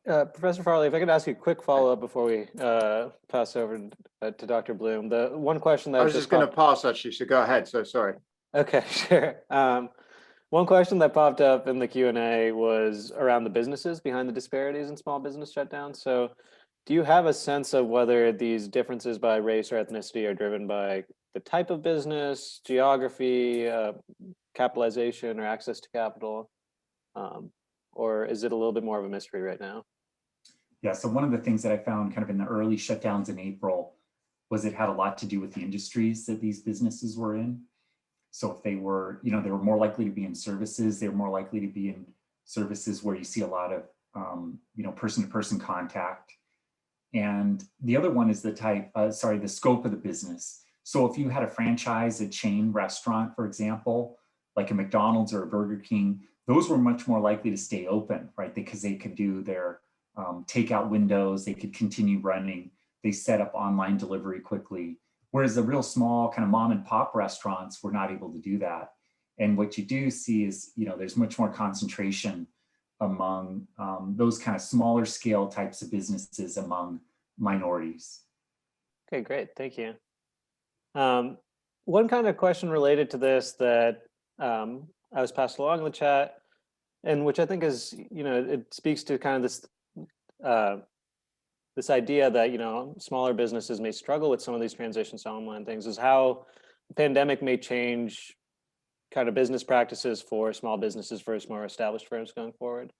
Professor Farley, if I could ask you a quick follow-up before we pass over to Dr. Bloom. The one question that I was just going to pass actually, so go ahead. So sorry. Okay, sure. One question that popped up in the Q&A was around the businesses behind the disparities in small business shutdowns. So do you have a sense of whether these differences by race or ethnicity are driven by the type of business, geography, capitalization, or access to capital? Or is it a little bit more of a mystery right now? Yeah, so one of the things that I found kind of in the early shutdowns in April was it had a lot to do with the industries that these businesses were in. So if they were, they were more likely to be in services, they were more likely to be in services where you see a lot of, person-to-person contact. And the other one is the scope of the business. So if you had a franchise, a chain restaurant, for example, like a McDonald's or a Burger King, those were much more likely to stay open, right? Because they could do their takeout windows, they could continue running, they set up online delivery quickly. Whereas the real small kind of mom and pop restaurants were not able to do that. And what you do see is, there's much more concentration among those kind of smaller scale types of businesses among minorities. Okay, great, thank you. One kind of question related to this that I was passed along in the chat, and which I think is, it speaks to kind of this this idea that, smaller businesses may struggle with some of these transitions to online things, is how the pandemic may change kind of business practices for small businesses versus more established firms going forward.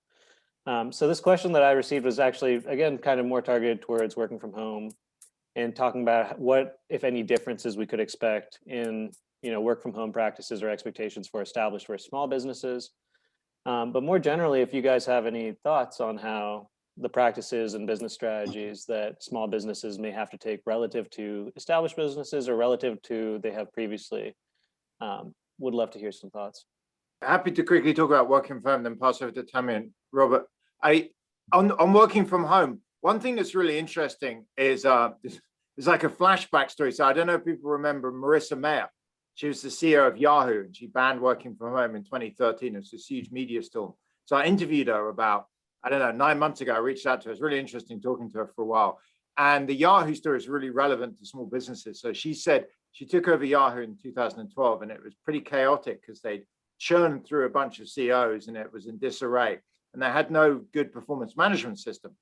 So this question that I received was actually, again, kind of more targeted towards working from home and talking about what, if any, differences we could expect in, work from home practices or expectations for established versus small businesses. But more generally, if you guys have any thoughts on how the practices and business strategies that small businesses may have to take relative to established businesses or relative to they have previously, would love to hear some thoughts. Happy to quickly talk about working from home, then pass over to Tami and Robert. On working from home, one thing that's really interesting is it's like a flashback story. So I don't know if people remember Marissa Mayer. She was the CEO of Yahoo, and she banned working from home in 2013. It was this huge media storm. So I interviewed her about, 9 months ago. I reached out to her. It was really interesting talking to her for a while. And the Yahoo story is really relevant to small businesses. So she said she took over Yahoo in 2012, and it was pretty chaotic because they'd churned through a bunch of CEOs and it was in disarray. And they had no good performance management system.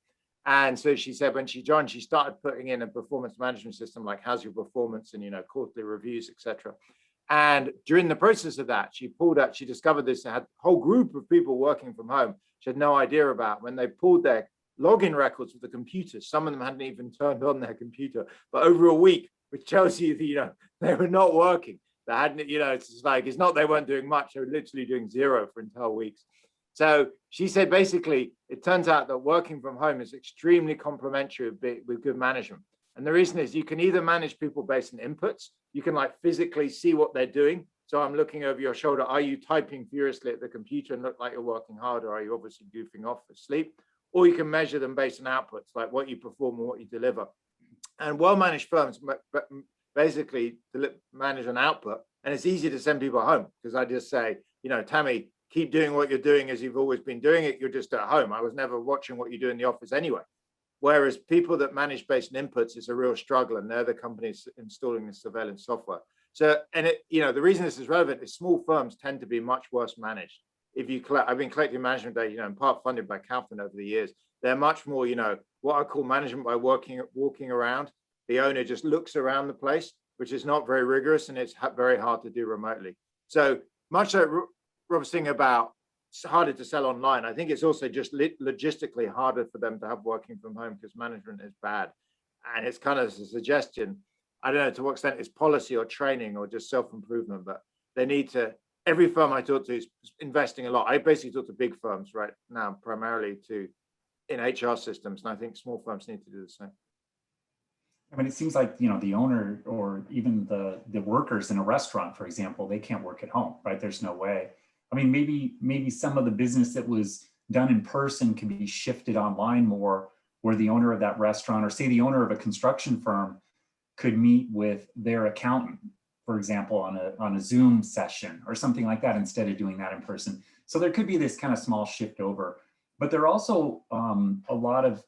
And so she said when she joined, she started putting in a performance management system like how's your performance and, quarterly reviews, etc. And during the process of that, she discovered this, had a whole group of people working from home she had no idea about. When they pulled their login records with the computers, some of them hadn't even turned on their computer, but over a week, which tells you that, they were not working. They hadn't, it's not they weren't doing much, they were literally doing zero for entire weeks. So she said, basically, it turns out that working from home is extremely complementary with good management. And the reason is you can either manage people based on inputs, you can physically see what they're doing. So I'm looking over your shoulder. Are you typing furiously at the computer and look like you're working hard, or are you obviously goofing off for sleep? Or you can measure them based on outputs, like what you perform and what you deliver. And well-managed firms basically manage an output, and it's easy to send people home because I just say, Tami, keep doing what you're doing as you've always been doing it. You're just at home. I was never watching what you do in the office anyway. Whereas people that manage based on inputs is a real struggle, and they're the companies installing the surveillance software. So, and the reason this is relevant is small firms tend to be much worse managed. I've been collecting management data, in part funded by Kauffman over the years. They're much more, what I call management by walking around. The owner just looks around the place, which is not very rigorous, and it's very hard to do remotely. So much like Rob's thing about it's harder to sell online, I think it's also just logistically harder for them to have working from home because management is bad. And it's kind of a suggestion. I don't know to what extent it's policy or training or just self-improvement, but they need to, every firm I talk to is investing a lot. I basically talk to big firms right now, primarily in HR systems. And I think small firms need to do the same. I mean, it seems like, the owner or even the workers in a restaurant, for example, they can't work at home, right? There's no way. I mean, maybe some of the business that was done in person can be shifted online more, where the owner of that restaurant, or say the owner of a construction firm, could meet with their accountant, for example, on a Zoom session or something like that, instead of doing that in person. So there could be this kind of small shift over. But there are also a lot of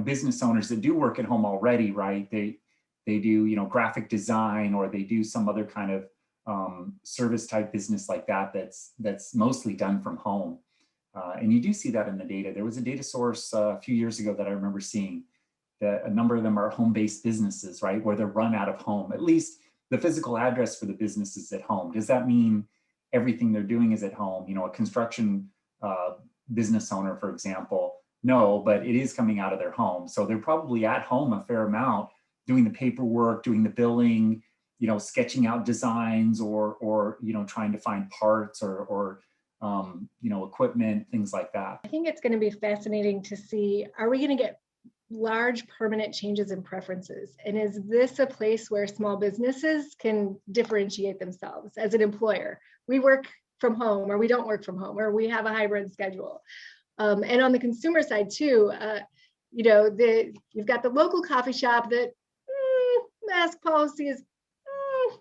business owners that do work at home already, right? They do graphic design, or they do some other kind of service type business like that that's mostly done from home. And you do see that in the data. There was a data source a few years ago that I remember seeing that a number of them are home-based businesses, right? Where they're run out of home. At least the physical address for the business is at home. Does that mean everything they're doing is at home? A construction business owner, for example, no, but it is coming out of their home. So they're probably at home a fair amount, doing the paperwork, doing the billing, sketching out designs, or trying to find parts or equipment, things like that. I think it's going to be fascinating to see, are we going to get large permanent changes in preferences? And is this a place where small businesses can differentiate themselves as an employer? We work from home, or we don't work from home, or we have a hybrid schedule. And on the consumer side too, you've got the local coffee shop that mask policy is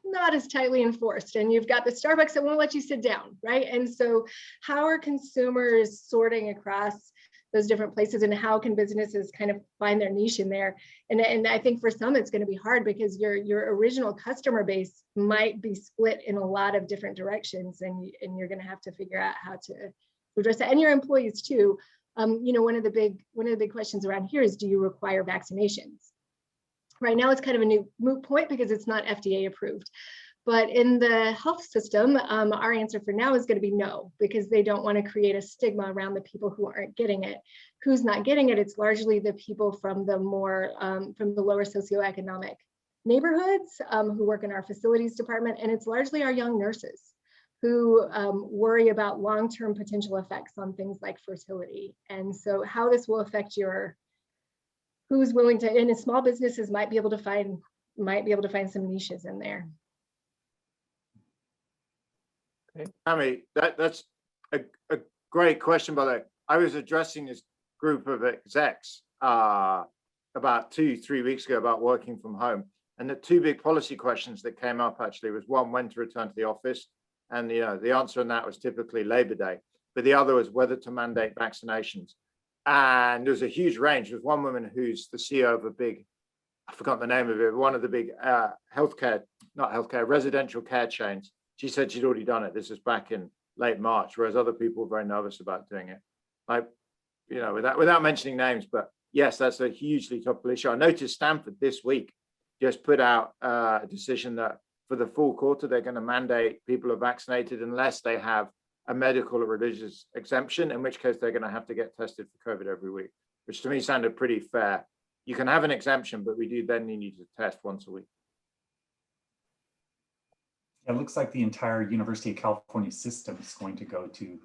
not as tightly enforced, and you've got the Starbucks that won't let you sit down, right? And so how are consumers sorting across those different places, and how can businesses kind of find their niche in there? And I think for some it's going to be hard, because your original customer base might be split in a lot of different directions, and you're going to have to figure out how to address that, and your employees too. One of the big questions around here is, do you require vaccinations? Right now, it's kind of a new moot point because it's not FDA approved. But in the health system, our answer for now is going to be no, because they don't want to create a stigma around the people who aren't getting it. Who's not getting it? It's largely the people from the lower socioeconomic neighborhoods who work in our facilities department, and it's largely our young nurses who worry about long-term potential effects on things like fertility. And so how this will affect who's willing to, and small businesses might be able to find some niches in there. Tami, that's a great question, by the way. I was addressing this group of execs about 2-3 weeks ago about working from home. And the two big policy questions that came up actually was one, when to return to the office. And the answer on that was typically Labor Day. But the other was whether to mandate vaccinations. And there was a huge range. There was one woman who's the CEO of a big, I forgot the name of it, one of the big residential care chains. She said she'd already done it. This was back in late March, whereas other people were very nervous about doing it. Without mentioning names, but yes, that's a hugely topical issue. I noticed Stanford this week just put out a decision that for the full quarter, they're going to mandate people are vaccinated unless they have a medical or religious exemption, in which case they're going to have to get tested for COVID every week, which to me sounded pretty fair. You can have an exemption, but we do then need you to test once a week. It looks like the entire University of California system is going to go to,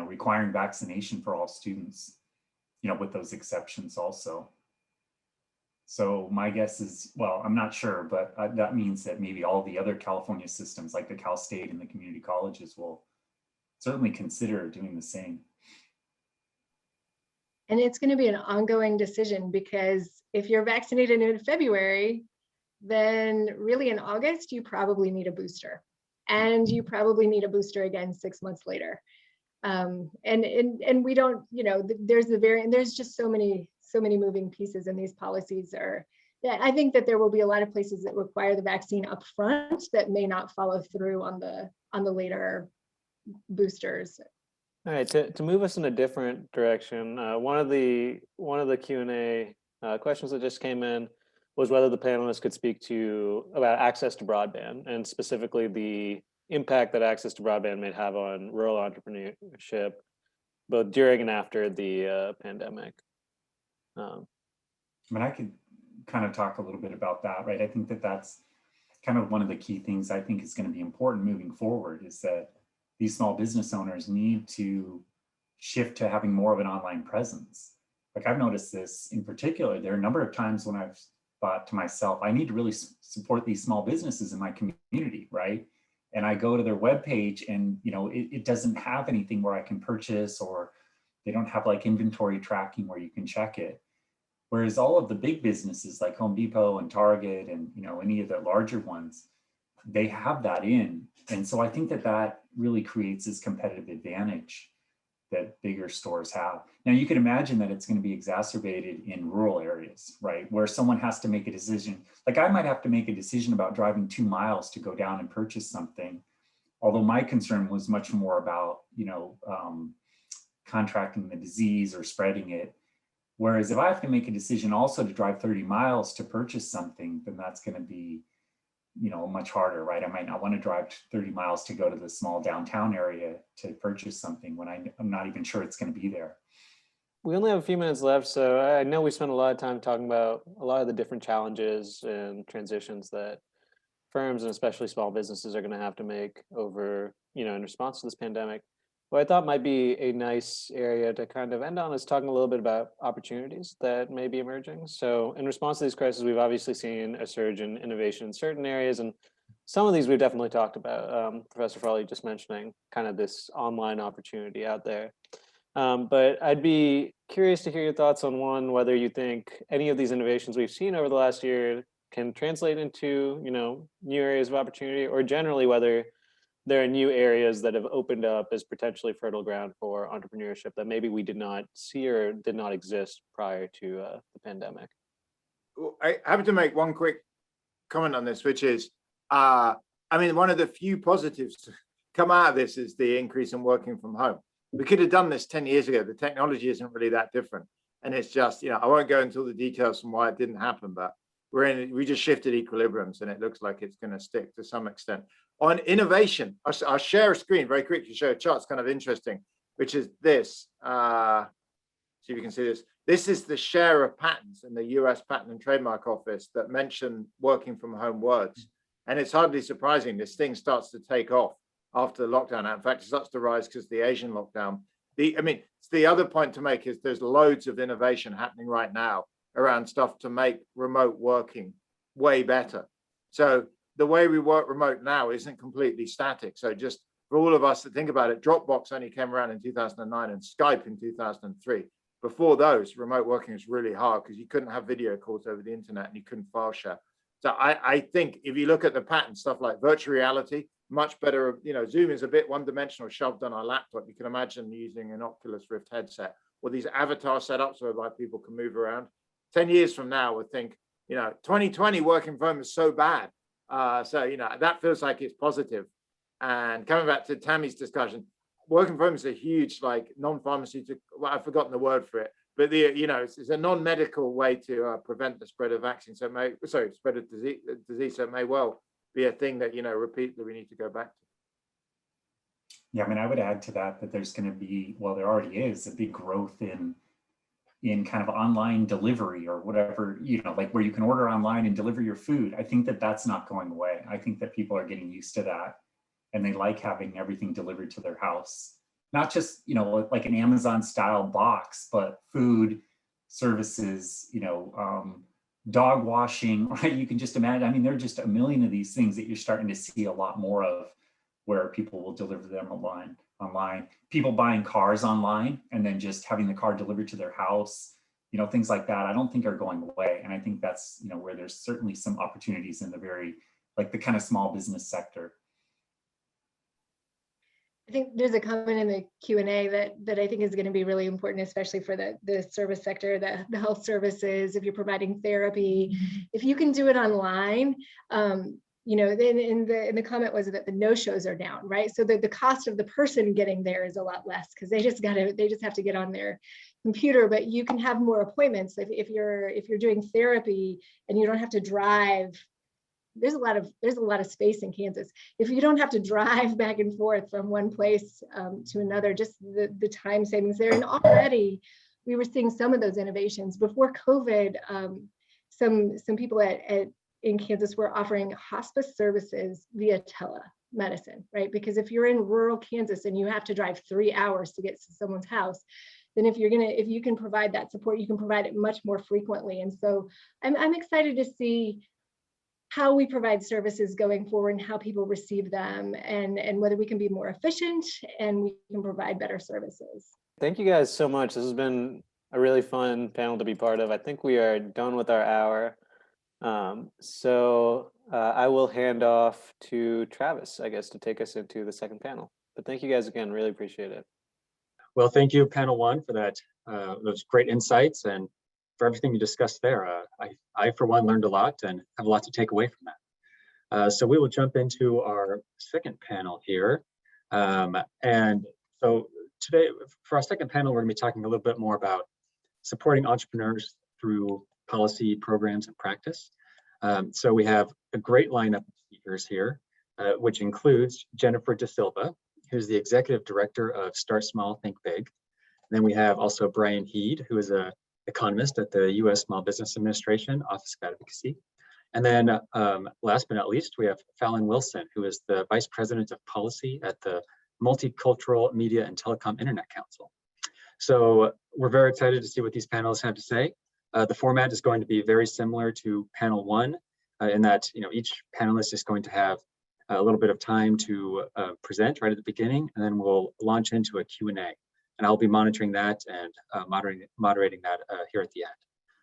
requiring vaccination for all students, with those exceptions also. So my guess is, well, I'm not sure, but that means that maybe all the other California systems like the Cal State and the community colleges will certainly consider doing the same. And it's going to be an ongoing decision, because if you're vaccinated in February, then really in August, you probably need a booster, and you probably need a booster again 6 months later. And we don't, there's just so many moving pieces, and these policies I think that there will be a lot of places that require the vaccine up front that may not follow through on the later boosters. All right, to move us in a different direction, one of the Q&A questions that just came in was whether the panelists could speak about access to broadband, and specifically the impact that access to broadband may have on rural entrepreneurship, both during and after the pandemic. I could kind of talk a little bit about that, right? I think that that's kind of one of the key things I think is going to be important moving forward, is that these small business owners need to shift to having more of an online presence. Like I've noticed this in particular, there are a number of times when I've thought to myself, I need to really support these small businesses in my community, right? And I go to their webpage and, it doesn't have anything where I can purchase, or they don't have like inventory tracking where you can check it. Whereas all of the big businesses like Home Depot and Target and, any of the larger ones, they have that in. And so I think that that really creates this competitive advantage that bigger stores have. Now you can imagine that it's going to be exacerbated in rural areas, right? Where someone has to make a decision. Like I might have to make a decision about driving 2 miles to go down and purchase something. Although my concern was much more about, contracting the disease or spreading it. Whereas if I have to make a decision also to drive 30 miles to purchase something, then that's going to be, much harder, right? I might not want to drive 30 miles to go to the small downtown area to purchase something when I'm not even sure it's going to be there. We only have a few minutes left, so I know we spent a lot of time talking about a lot of the different challenges and transitions that firms and especially small businesses are going to have to make over, in response to this pandemic. What I thought might be a nice area to kind of end on is talking a little bit about opportunities that may be emerging. So in response to these crises, we've obviously seen a surge in innovation in certain areas, and some of these we've definitely talked about. Professor Fairlie just mentioning kind of this online opportunity out there. But I'd be curious to hear your thoughts on whether you think any of these innovations we've seen over the last year can translate into, new areas of opportunity, or generally whether there are new areas that have opened up as potentially fertile ground for entrepreneurship that maybe we did not see or did not exist prior to the pandemic. Well, I have to make one quick comment on this, which is, one of the few positives to come out of this is the increase in working from home. We could have done this 10 years ago. The technology isn't really that different. And it's just, I won't go into all the details from why it didn't happen, but we just shifted equilibriums, and it looks like it's going to stick to some extent. On innovation, I'll share a screen very quickly, show a chart. It's kind of interesting, which is this. See if you can see this. This is the share of patents in the US Patent and Trademark Office that mention working from home words. And it's hardly surprising this thing starts to take off after the lockdown. In fact, it starts to rise because the Asian lockdown. The other point to make is there's loads of innovation happening right now around stuff to make remote working way better. So the way we work remote now isn't completely static. So just for all of us to think about it, Dropbox only came around in 2009 and Skype in 2003. Before those, remote working was really hard because you couldn't have video calls over the internet and you couldn't file share. So I think if you look at the patent stuff like virtual reality, much better, Zoom is a bit one-dimensional shoved on our laptop. You can imagine using an Oculus Rift headset or these avatar setups whereby people can move around. 10 years from now, we'll think, 2020 working from home is so bad. That feels like it's positive. And coming back to Tami's discussion, working from home is a huge, non-pharmaceutical, I've forgotten the word for it, but it's a non-medical way to prevent the spread of vaccine. Spread of disease. So it may well be a thing that, repeatedly we need to go back to. Yeah, I would add to that there's going to be, well, there already is a big growth in kind of online delivery or whatever, like where you can order online and deliver your food. I think that's not going away. I think that people are getting used to that and they like having everything delivered to their house. Not just, like an Amazon style box, but food, services, dog washing, right? You can just imagine, there are just a million of these things that you're starting to see a lot more of where people will deliver them online. People buying cars online and then just having the car delivered to their house, things like that, I don't think are going away. And I think that's, where there's certainly some opportunities in the kind of small business sector. I think there's a comment in the Q&A that I think is going to be really important, especially for the service sector, the health services, if you're providing therapy, if you can do it online, then in the comment was that the no-shows are down, right? So the cost of the person getting there is a lot less because they just have to get on their computer, but you can have more appointments if you're doing therapy and you don't have to drive. There's a lot of space in Kansas. If you don't have to drive back and forth from one place to another, just the time savings there. And already we were seeing some of those innovations before COVID. Some people in Kansas were offering hospice services via telemedicine, right? Because if you're in rural Kansas and you have to drive 3 hours to get to someone's house, then if you can provide that support, you can provide it much more frequently. And so I'm excited to see how we provide services going forward and how people receive them and whether we can be more efficient and we can provide better services. Thank you guys so much. This has been a really fun panel to be part of. I think we are done with our hour. So I will hand off to Travis, I guess, to take us into the second panel. But thank you guys again, really appreciate it. Well, thank you, panel one, for that those great insights and for everything you discussed there. I, for one, learned a lot and have a lot to take away from that. So we will jump into our second panel here. And so today, for our second panel, we're going to be talking a little bit more about supporting entrepreneurs through policy programs and practice. So we have a great lineup of speakers here, which includes Jennifer DaSilva, who's the Executive Director of Start Small, Think Big. And then we have also Brian Heed, who is an economist at the U.S. Small Business Administration, Office of Advocacy. And then last but not least, we have Fallon Wilson, who is the Vice President of Policy at the Multicultural Media and Telecom Internet Council. So we're very excited to see what these panelists have to say. The format is going to be very similar to panel one in that each panelist is going to have a little bit of time to present right at the beginning, and then we'll launch into a Q&A. And I'll be monitoring that and moderating that here at the end.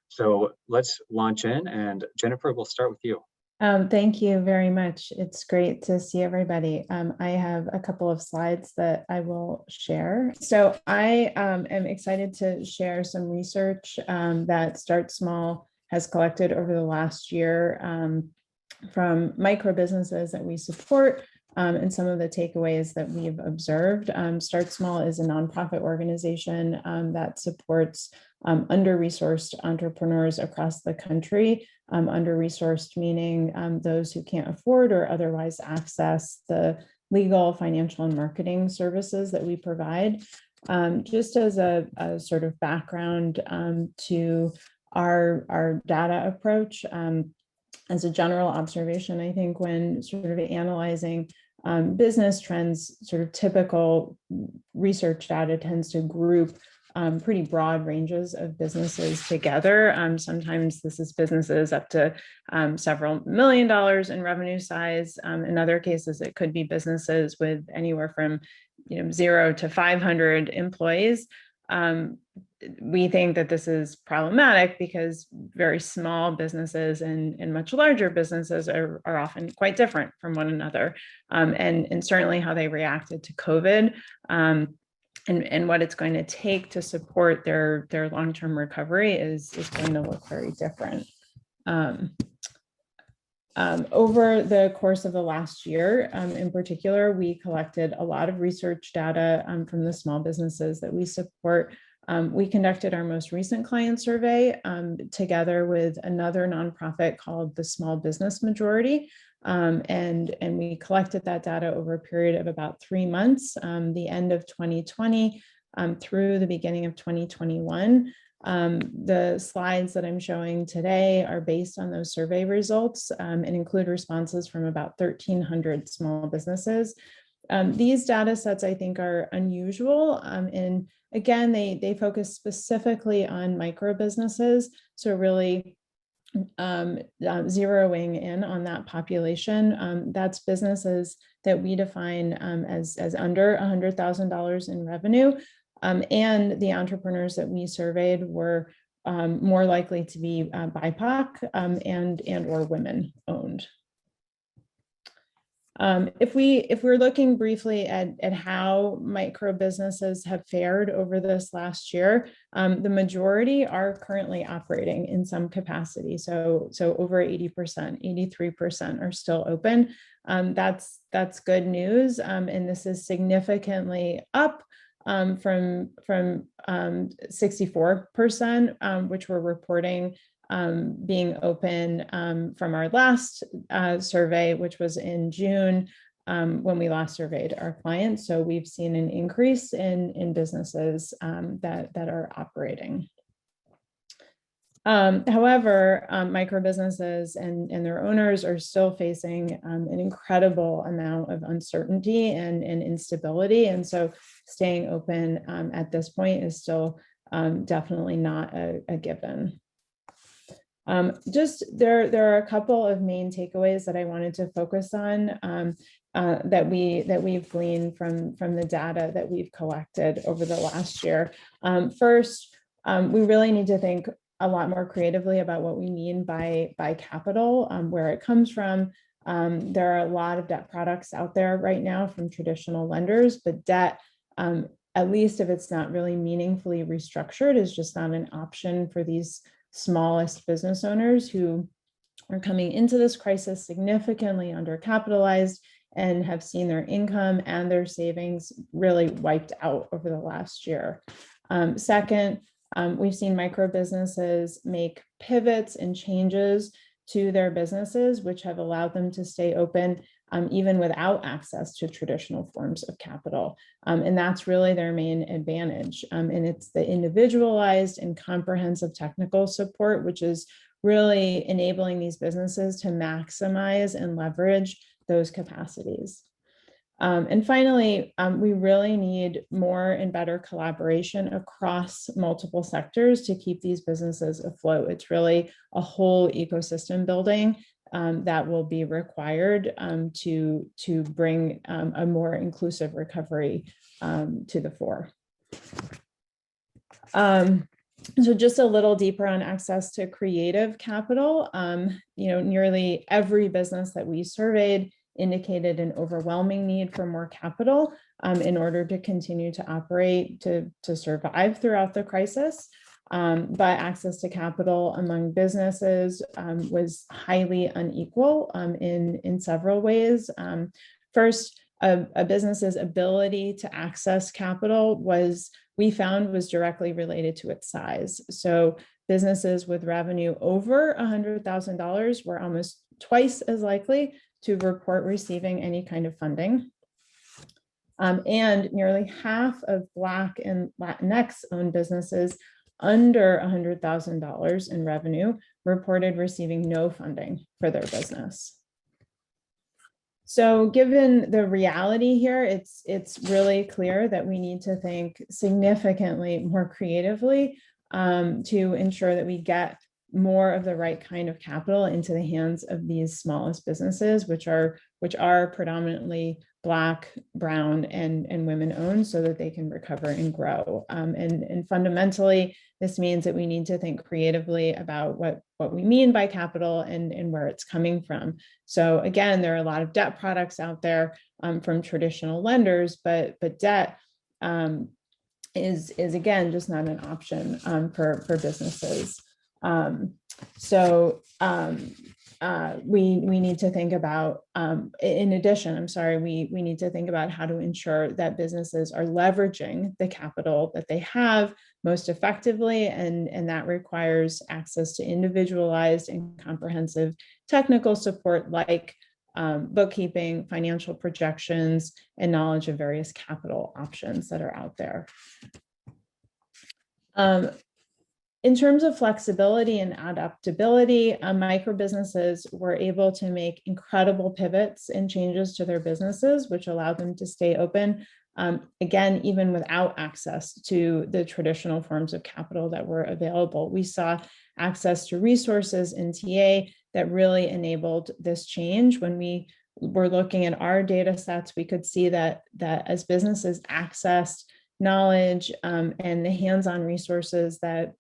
So let's launch in, and Jennifer, we'll start with you. Thank you very much. It's great to see everybody. I have a couple of slides that I will share. So I am excited to share some research that Start Small has collected over the last year from micro businesses that we support and some of the takeaways that we've observed. Start Small is a nonprofit organization that supports under-resourced entrepreneurs across the country under-resourced, meaning those who can't afford or otherwise access the legal, financial, and marketing services that we provide. Just as a sort of background to our data approach, as a general observation, I think when sort of analyzing business trends, sort of typical research data tends to group pretty broad ranges of businesses together. Sometimes this is businesses up to several $1 million in revenue size. In other cases, it could be businesses with anywhere from 0 to 500 employees. We think that this is problematic because very small businesses and much larger businesses are often quite different from one another, and certainly how they reacted to COVID. And what it's going to take to support their long-term recovery is going to look very different. Over the course of the last year, in particular, we collected a lot of research data from the small businesses that we support. We conducted our most recent client survey together with another nonprofit called the Small Business Majority. And we collected that data over a period of about 3 months, the end of 2020 through the beginning of 2021. The slides that I'm showing today are based on those survey results and include responses from about 1,300 small businesses. These data sets, I think, are unusual. And again, they focus specifically on micro businesses. So really zeroing in on that population. That's businesses that we define as under $100,000 in revenue. And the entrepreneurs that we surveyed were more likely to be BIPOC and or women owned. If we're looking briefly at how micro businesses have fared over this last year, the majority are currently operating in some capacity. So over 80%, 83% are still open. That's good news, and this is significantly up from 64%, which we're reporting being open from our last survey, which was in June, when we last surveyed our clients. So we've seen an increase in businesses that are operating. However, micro businesses and their owners are still facing an incredible amount of uncertainty and instability. And so staying open at this point is still definitely not a given. There are a couple of main takeaways that I wanted to focus on that we've gleaned from the data that we've collected over the last year. First, we really need to think a lot more creatively about what we mean by capital, where it comes from. There are a lot of debt products out there right now from traditional lenders, but debt, at least if it's not really meaningfully restructured, is just not an option for these smallest business owners who are coming into this crisis significantly undercapitalized and have seen their income and their savings really wiped out over the last year. Second, we've seen micro businesses make pivots and changes to their businesses, which have allowed them to stay open even without access to traditional forms of capital. And that's really their main advantage. And it's the individualized and comprehensive technical support, which is really enabling these businesses to maximize and leverage those capacities. And finally, we really need more and better collaboration across multiple sectors to keep these businesses afloat. It's really a whole ecosystem building that will be required to bring a more inclusive recovery to the fore. So just a little deeper on access to creative capital. Nearly every business that we surveyed indicated an overwhelming need for more capital in order to continue to operate, to survive throughout the crisis. But access to capital among businesses was highly unequal in several ways. First, a business's ability to access capital we found was directly related to its size. So businesses with revenue over $100,000 were almost twice as likely to report receiving any kind of funding. And nearly half of Black and Latinx-owned businesses under $100,000 in revenue reported receiving no funding for their business. So given the reality here, it's really clear that we need to think significantly more creatively to ensure that we get more of the right kind of capital into the hands of these smallest businesses, which are predominantly Black, brown, and women owned, so that they can recover and grow. And fundamentally, this means that we need to think creatively about what we mean by capital and where it's coming from. So again, there are a lot of debt products out there from traditional lenders, but debt is again just not an option for businesses. We need to think about, in addition, we need to think about how to ensure that businesses are leveraging the capital that they have most effectively, and that requires access to individualized and comprehensive technical support like bookkeeping, financial projections, and knowledge of various capital options that are out there. In terms of flexibility and adaptability, micro businesses were able to make incredible pivots and changes to their businesses, which allowed them to stay open, again, even without access to the traditional forms of capital that were available. We saw access to resources in TA that really enabled this change. When we were looking at our data sets, we could see that as businesses accessed knowledge and the hands-on resources that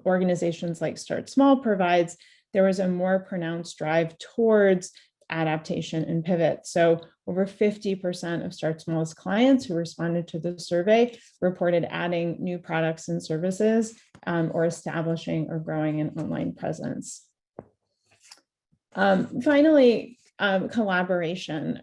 organizations like Start Small provides, there was a more pronounced drive towards adaptation and pivot. So over 50% of Start Small's clients who responded to the survey reported adding new products and services or establishing or growing an online presence. Finally, collaboration.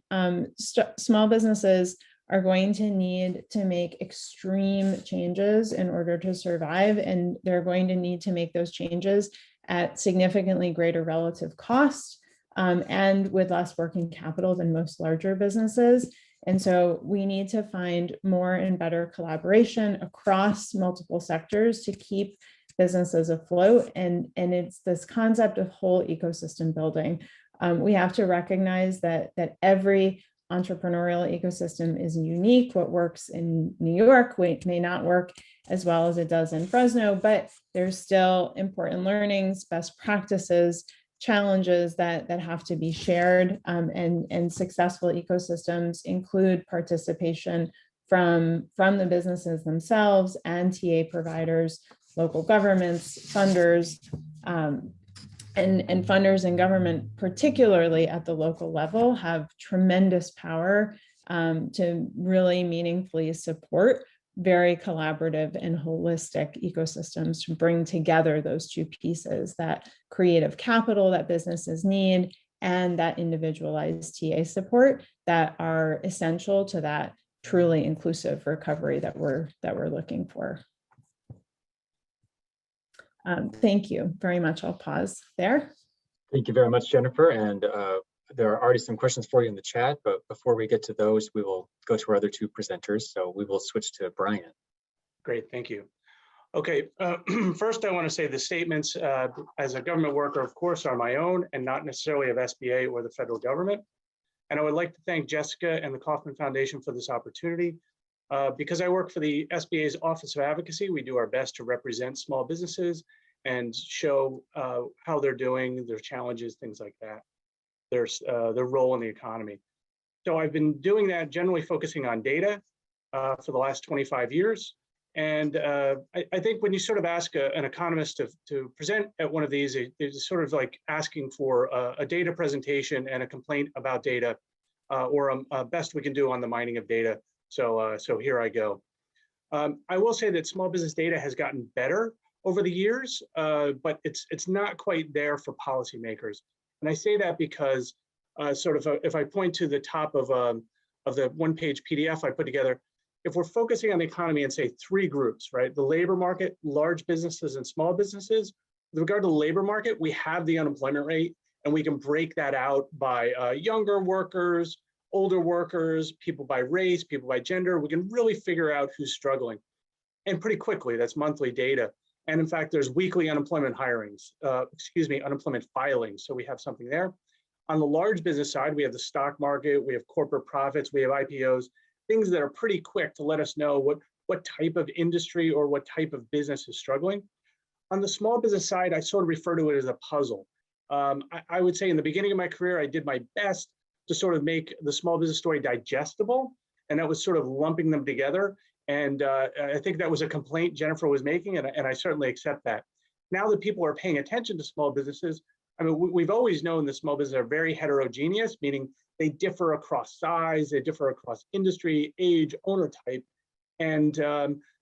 Small businesses are going to need to make extreme changes in order to survive, and they're going to need to make those changes at significantly greater relative cost and with less working capital than most larger businesses. And so we need to find more and better collaboration across multiple sectors to keep businesses afloat. And it's this concept of whole ecosystem building. We have to recognize that every entrepreneurial ecosystem is unique. What works in New York may not work as well as it does in Fresno, but there's still important learnings, best practices, challenges that have to be shared, and successful ecosystems include participation from the businesses themselves and TA providers, local governments, funders, and funders and government, particularly at the local level, have tremendous power to really meaningfully support very collaborative and holistic ecosystems to bring together those two pieces, that creative capital that businesses need and that individualized TA support that are essential to that truly inclusive recovery that we're looking for. Thank you very much. I'll pause there. Thank you very much, Jennifer. And there are already some questions for you in the chat, but before we get to those, we will go to our other two presenters. So we will switch to Brian. Great, thank you. Okay, first I want to say the statements as a government worker, of course, are my own and not necessarily of SBA or the federal government. And I would like to thank Jessica and the Kauffman Foundation for this opportunity. Because I work for the SBA's Office of Advocacy, we do our best to represent small businesses and show how they're doing, their challenges, things like that, their role in the economy. So I've been doing that, generally focusing on data for the last 25 years. And I think when you sort of ask an economist to present at one of these, it's sort of like asking for a data presentation and a complaint about data or a best we can do on the mining of data. So here I go. I will say that small business data has gotten better over the years, but it's not quite there for policymakers. And I say that because if I point to the top of the one-page PDF I put together, if we're focusing on the economy and say three groups, right? The labor market, large businesses and small businesses. With regard to the labor market, we have the unemployment rate, and we can break that out by younger workers, older workers, people by race, people by gender. We can really figure out who's struggling. And pretty quickly, that's monthly data. And in fact, there's weekly unemployment unemployment filings. So we have something there. On the large business side, we have the stock market, we have corporate profits, we have IPOs, things that are pretty quick to let us know what type of industry or what type of business is struggling. On the small business side, I sort of refer to it as a puzzle. I would say in the beginning of my career, I did my best to sort of make the small business story digestible, and that was sort of lumping them together. And I think that was a complaint Jennifer was making, and I certainly accept that. Now that people are paying attention to small businesses, I mean, we've always known that small businesses are very heterogeneous, meaning they differ across size, they differ across industry, age, owner type. And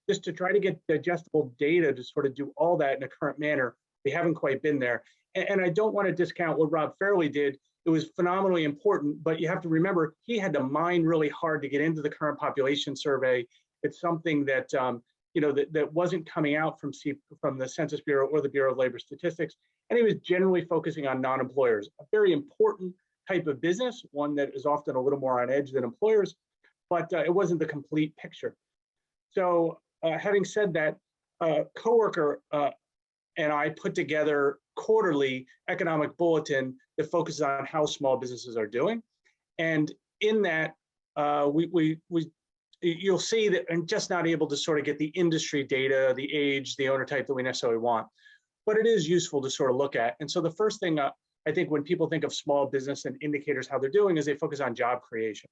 just to try to get digestible data to sort of do all that in a current manner, we haven't quite been there. And I don't want to discount what Rob Fairlie did. It was phenomenally important, but you have to remember, he had to mine really hard to get into the current population survey. It's something that that wasn't coming out from the Census Bureau or the Bureau of Labor Statistics. And he was generally focusing on non-employers, a very important type of business, one that is often a little more on edge than employers, but it wasn't the complete picture. So having said that, a coworker and I put together quarterly economic bulletin that focuses on how small businesses are doing. And in that, you'll see that I'm just not able to sort of get the industry data, the age, the owner type that we necessarily want, but it is useful to sort of look at. And so the first thing I think when people think of small business and indicators how they're doing is they focus on job creation.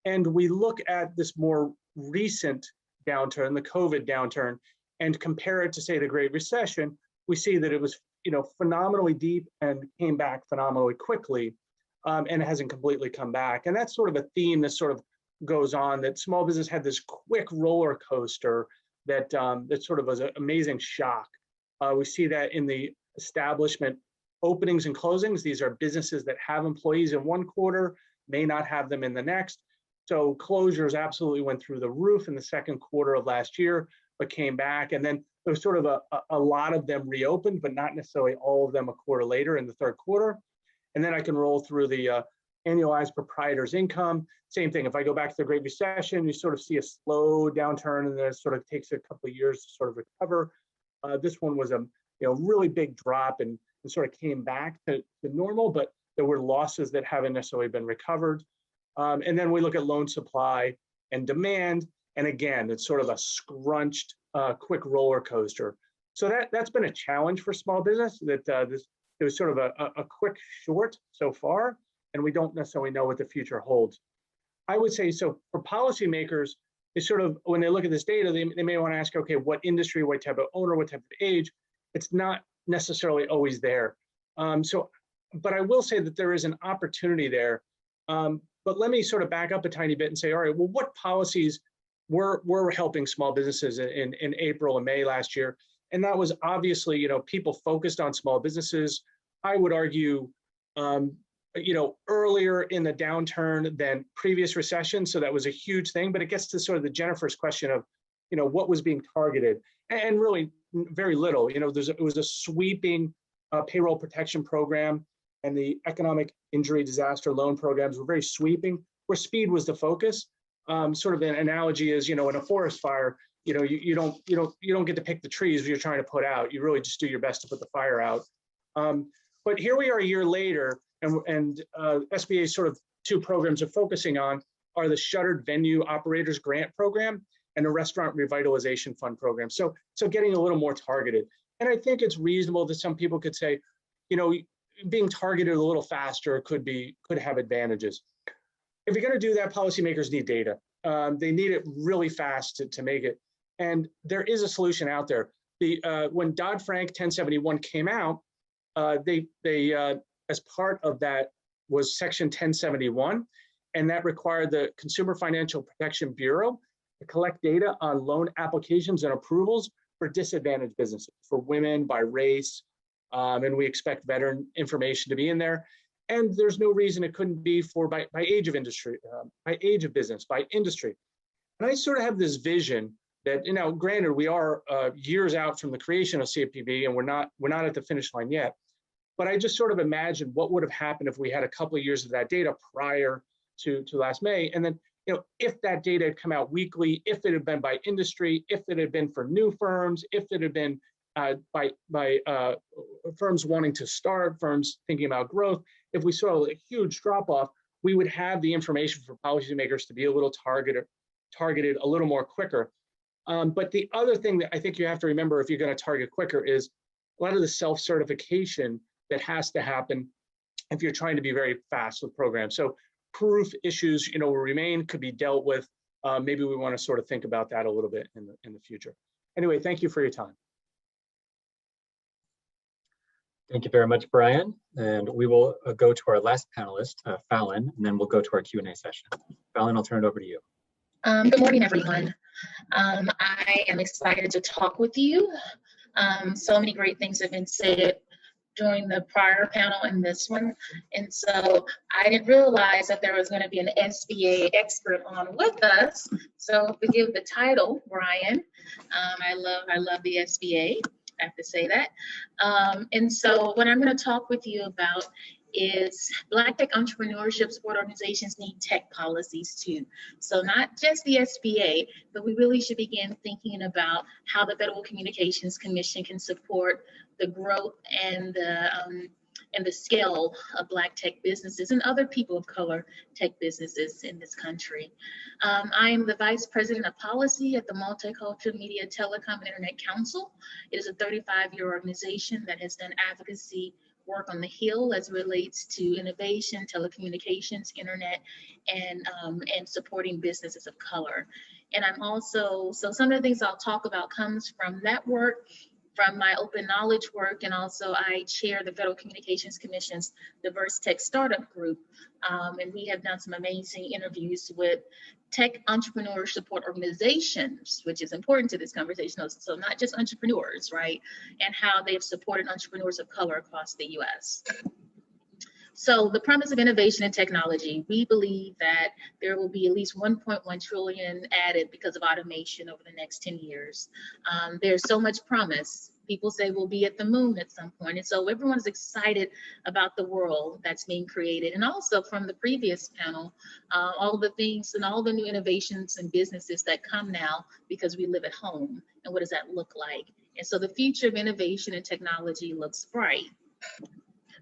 And we look at this more recent downturn, the COVID downturn, and compare it to, say, the Great Recession. We see that it was phenomenally deep and came back phenomenally quickly, and it hasn't completely come back. And that's sort of a theme that sort of goes on, that small business had this quick roller coaster that sort of was an amazing shock. We see that in the establishment openings and closings. These are businesses that have employees in one quarter, may not have them in the next. So closures absolutely went through the roof in the second quarter of last year, but came back. And then there was sort of a lot of them reopened, but not necessarily all of them a quarter later in the third quarter. And then I can roll through the annualized proprietor's income. Same thing, if I go back to the Great Recession, you sort of see a slow downturn, and then it sort of takes a couple of years to sort of recover. This one was a really big drop and sort of came back to normal, but there were losses that haven't necessarily been recovered. And then we look at loan supply and demand. And again, it's sort of a scrunched, quick roller coaster. So that's been a challenge for small business, that it was sort of a quick short so far, and we don't necessarily know what the future holds. I would say, so for policymakers, it's sort of, when they look at this data, they may want to ask, okay, what industry, what type of owner, what type of age? It's not necessarily always there. But I will say that there is an opportunity there. But let me sort of back up a tiny bit and say, all right, well, what policies were helping small businesses in April and May last year? And that was obviously, people focused on small businesses. I would argue, earlier in the downturn than previous recessions. So that was a huge thing, but it gets to sort of the Jennifer's question of, what was being targeted, and really very little. It was a sweeping payroll protection program, and the economic injury disaster loan programs were very sweeping, where speed was the focus. Sort of an analogy is, in a forest fire, you don't get to pick the trees you're trying to put out. You really just do your best to put the fire out. But here we are a year later, and SBA's sort of two programs are focusing on are the Shuttered Venue Operators Grant Program and the Restaurant Revitalization Fund Program. So getting a little more targeted. And I think it's reasonable that some people could say, being targeted a little faster could have advantages. If you're going to do that, policymakers need data. They need it really fast to make it. And there is a solution out there. When Dodd-Frank 1071 came out, they as part of that was Section 1071, and that required the Consumer Financial Protection Bureau to collect data on loan applications and approvals for disadvantaged businesses, for women, by race, and we expect veteran information to be in there. And there's no reason it couldn't be by age of industry, by age of business, by industry. And I sort of have this vision that, you know, granted, we are years out from the creation of CFPB, and we're not at the finish line yet. But I just sort of imagine what would have happened if we had a couple of years of that data prior to last May. And then, you know, if that data had come out weekly, if it had been by industry, if it had been for new firms, if it had been by firms wanting to start, firms thinking about growth, if we saw a huge drop off, we would have the information for policymakers to be a little targeted a little more quicker. But the other thing that I think you have to remember if you're going to target quicker is a lot of the self-certification that has to happen if you're trying to be very fast with programs. So proof issues, you know, will remain, could be dealt with. Maybe we want to sort of think about that a little bit in the future. Anyway, thank you for your time. Thank you very much, Brian. And we will go to our last panelist, Fallon, and then we'll go to our Q&A session. Fallon, I'll turn it over to you. Good morning, everyone. I am excited to talk with you. So many great things have been said during the prior panel and this one. And so I didn't realize that there was going to be an SBA expert on with us. So forgive the title, Brian. I love the SBA. I have to say that. And so what I'm going to talk with you about is Black tech entrepreneurship support organizations need tech policies too. So not just the SBA, but we really should begin thinking about how the Federal Communications Commission can support the growth and the scale of Black tech businesses and other people of color tech businesses in this country. I am the Vice President of Policy at the Multicultural Media, Telecom, and Internet Council. It is a 35-year organization that has done advocacy work on the Hill as it relates to innovation, telecommunications, internet, and supporting businesses of color. And I'm also, so some of the things I'll talk about comes from that work, from my open knowledge work, and also I chair the Federal Communications Commission's Diverse Tech Startup Group. And we have done some amazing interviews with tech entrepreneur support organizations, which is important to this conversation. So not just entrepreneurs, right? And how they've supported entrepreneurs of color across the US. So the promise of innovation and technology, we believe that there will be at least 1.1 trillion added because of automation over the next 10 years. There's so much promise. People say we'll be at the moon at some point. And so everyone's excited about the world that's being created. And also from the previous panel, all the things and all the new innovations and businesses that come now because we live at home. And what does that look like? And so the future of innovation and technology looks bright.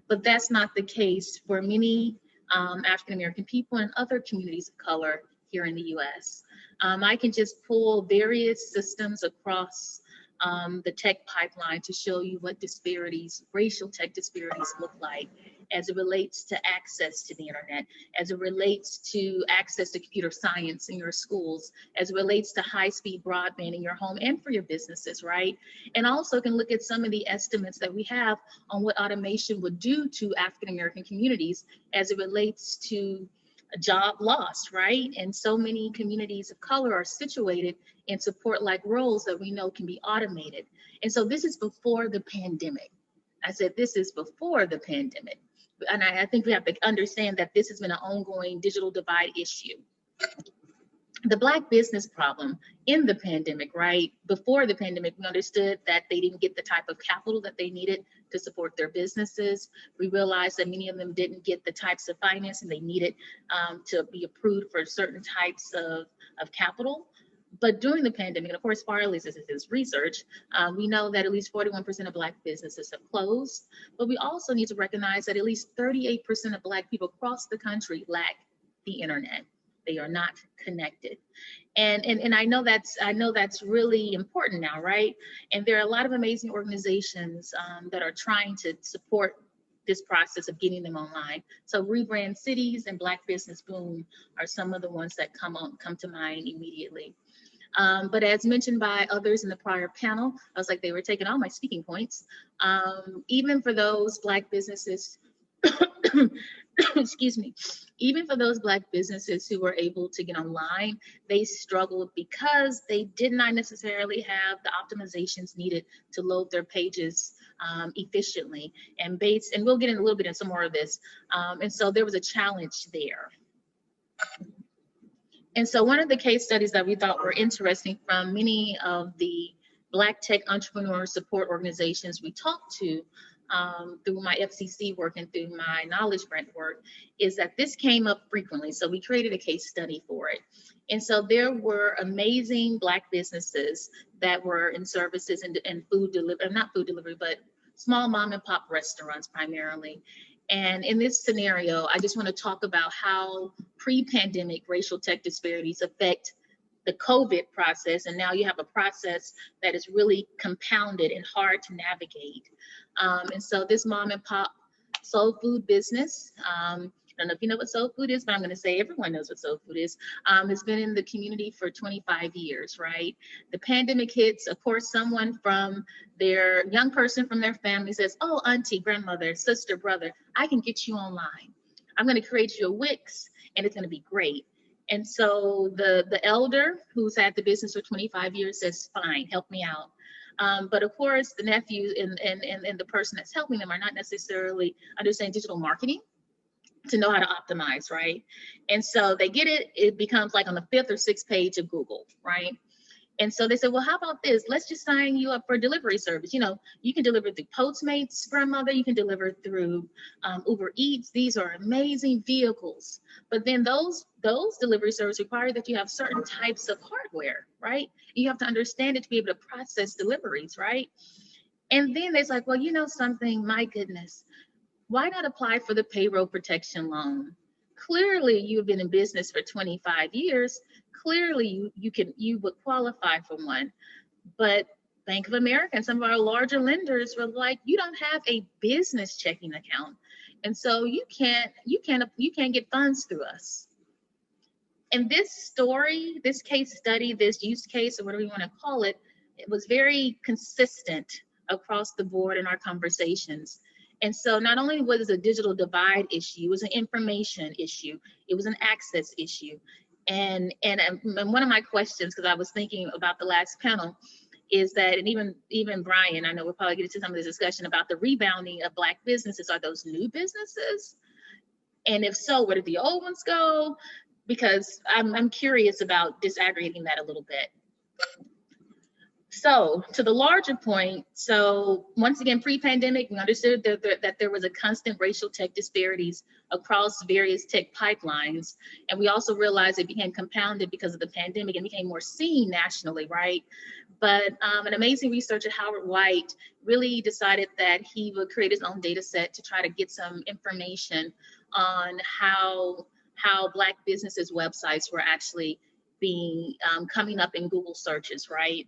But that's not the case for many African-American people and other communities of color here in the US. I can just pull various systems across the tech pipeline to show you what disparities, racial tech disparities look like as it relates to access to the internet, as it relates to access to computer science in your schools, as it relates to high-speed broadband in your home and for your businesses, right? And also can look at some of the estimates that we have on what automation would do to African-American communities as it relates to job loss, right? And so many communities of color are situated in support-like roles that we know can be automated. And so this is before the pandemic. I said, this is before the pandemic. And I think we have to understand that this has been an ongoing digital divide issue. The Black business problem in the pandemic, right? Before the pandemic, we understood that they didn't get the type of capital that they needed to support their businesses. We realized that many of them didn't get the types of financing they needed to be approved for certain types of capital. But during the pandemic, and of course, Fairlie is his research, we know that at least 41% of Black businesses have closed. But we also need to recognize that at least 38% of Black people across the country lack the internet. They are not connected. And I know that's really important now, right? And there are a lot of amazing organizations that are trying to support this process of getting them online. So Rebrand Cities and Black Business Boom are some of the ones that come to mind immediately. But as mentioned by others in the prior panel, I was like, they were taking all my speaking points. Even for those Black businesses, excuse me, even for those Black businesses who were able to get online, they struggled because they did not necessarily have the optimizations needed to load their pages efficiently. And we'll get in a little bit into some more of this. And so there was a challenge there. And so one of the case studies that we thought were interesting from many of the Black tech entrepreneur support organizations we talked to through my FCC work and through my knowledge grant work is that this came up frequently. So we created a case study for it. And so there were amazing Black businesses that were in services and food delivery, not food delivery, but small mom and pop restaurants primarily. And in this scenario, I just want to talk about how pre-pandemic racial tech disparities affect the COVID process. And now you have a process that is really compounded and hard to navigate. And so this mom and pop soul food business, I don't know if you know what soul food is, but I'm going to say everyone knows what soul food is. It's been in the community for 25 years, right? The pandemic hits, of course, someone from their young person from their family says, oh, auntie, grandmother, sister, brother, I can get you online. I'm going to create you a Wix and it's going to be great. And so the elder who's had the business for 25 years says, fine, help me out. But of course, the nephew and the person that's helping them are not necessarily understanding digital marketing to know how to optimize, right? And so they get it, it becomes like on the 5th or 6th page of Google, right? And so they said, well, how about this? Let's just sign you up for a delivery service. You know, you can deliver through Postmates, grandmother, you can deliver through Uber Eats. These are amazing vehicles. But then those delivery services require that you have certain types of hardware, right? You have to understand it to be able to process deliveries, right? And then it's like, well, you know something, my goodness, why not apply for the payroll protection loan? Clearly, you've been in business for 25 years. Clearly, you would qualify for one. But Bank of America and some of our larger lenders were like, you don't have a business checking account, and so you can't get funds through us. And this story, this case study, this use case, or whatever you want to call it, it was very consistent across the board in our conversations. And so not only was it a digital divide issue, it was an information issue, it was an access issue. And one of my questions, because I was thinking about the last panel, is that, and even Brian, I know we'll probably get into some of this discussion about the rebounding of Black businesses. Are those new businesses? And if so, where did the old ones go? Because I'm curious about disaggregating that a little bit. So to the larger point, so once again, pre-pandemic, we understood that there was a constant racial tech disparities across various tech pipelines. And we also realized it became compounded because of the pandemic and became more seen nationally, right? But an amazing researcher, Howard White, really decided that he would create his own data set to try to get some information on how Black businesses' websites were actually being coming up in Google searches, right?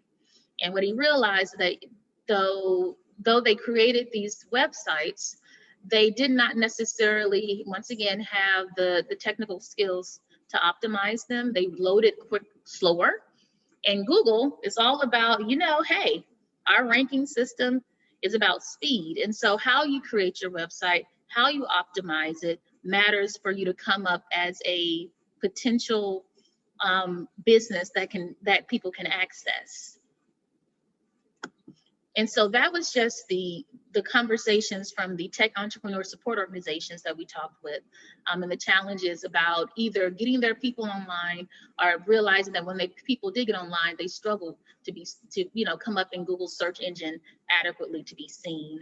And what he realized that though they created these websites, they did not necessarily, once again, have the technical skills to optimize them. They loaded slower. And Google is all about, you know, hey, our ranking system is about speed. And so how you create your website, how you optimize it matters for you to come up as a potential business that people can access. And so that was just the conversations from the tech entrepreneur support organizations that we talked with, and the challenges about either getting their people online or realizing that when people did get online, they struggled to come up in Google's search engine adequately to be seen.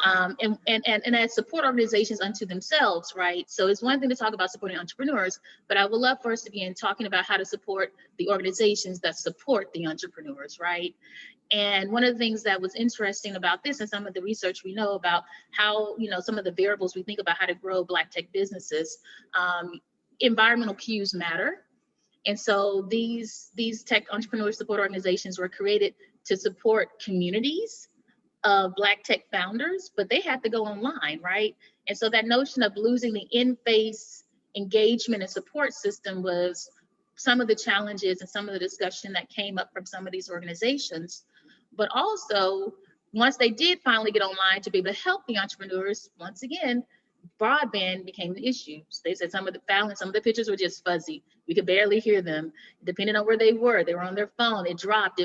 And as support organizations unto themselves, right? So it's one thing to talk about supporting entrepreneurs, but I would love for us to begin talking about how to support the organizations that support the entrepreneurs, right? And one of the things that was interesting about this and some of the research we know about how, some of the variables we think about how to grow Black tech businesses, environmental cues matter. And so these tech entrepreneur support organizations were created to support communities of Black tech founders, but they had to go online, right? And so that notion of losing the in-face engagement and support system was some of the challenges and some of the discussion that came up from some of these organizations. But also, once they did finally get online to be able to help the entrepreneurs, once again, broadband became the issue. So they said some of the pictures were just fuzzy. We could barely hear them. Depending on where they were on their phone, it dropped.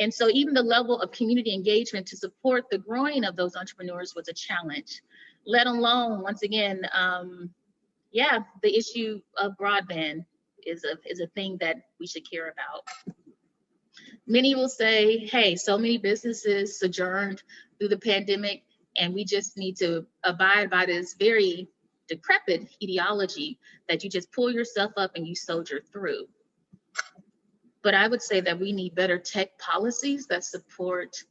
And so even the level of community engagement to support the growing of those entrepreneurs was a challenge, let alone, once again, the issue of broadband is a thing that we should care about. Many will say, hey, so many businesses sojourned through the pandemic, and we just need to abide by this very decrepit ideology that you just pull yourself up and you soldier through. But I would say that we need better tech policies that support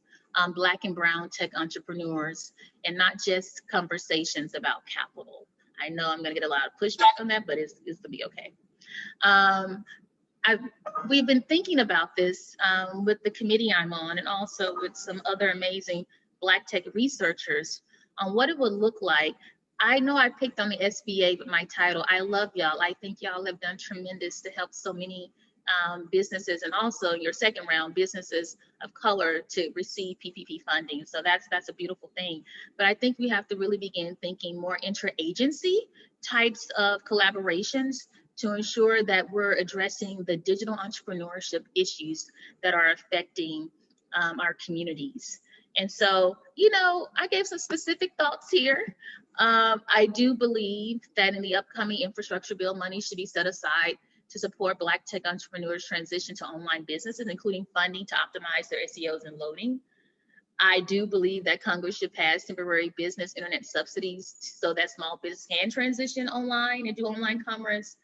Black and brown tech entrepreneurs, and not just conversations about capital. I know I'm going to get a lot of pushback on that, but it's going to be okay. We've been thinking about this with the committee I'm on, and also with some other amazing Black tech researchers on what it would look like. I know I picked on the SBA with my title. I love y'all. I think y'all have done tremendous to help so many businesses, and also your second round, businesses of color to receive PPP funding. So that's a beautiful thing. But I think we have to really begin thinking more interagency types of collaborations to ensure that we're addressing the digital entrepreneurship issues that are affecting our communities. And so, you know, I gave some specific thoughts here. I do believe that in the upcoming infrastructure bill, money should be set aside to support Black tech entrepreneurs transition to online businesses, including funding to optimize their SEOs and loading. I do believe that Congress should pass temporary business internet subsidies so that small business can transition online and do online commerce.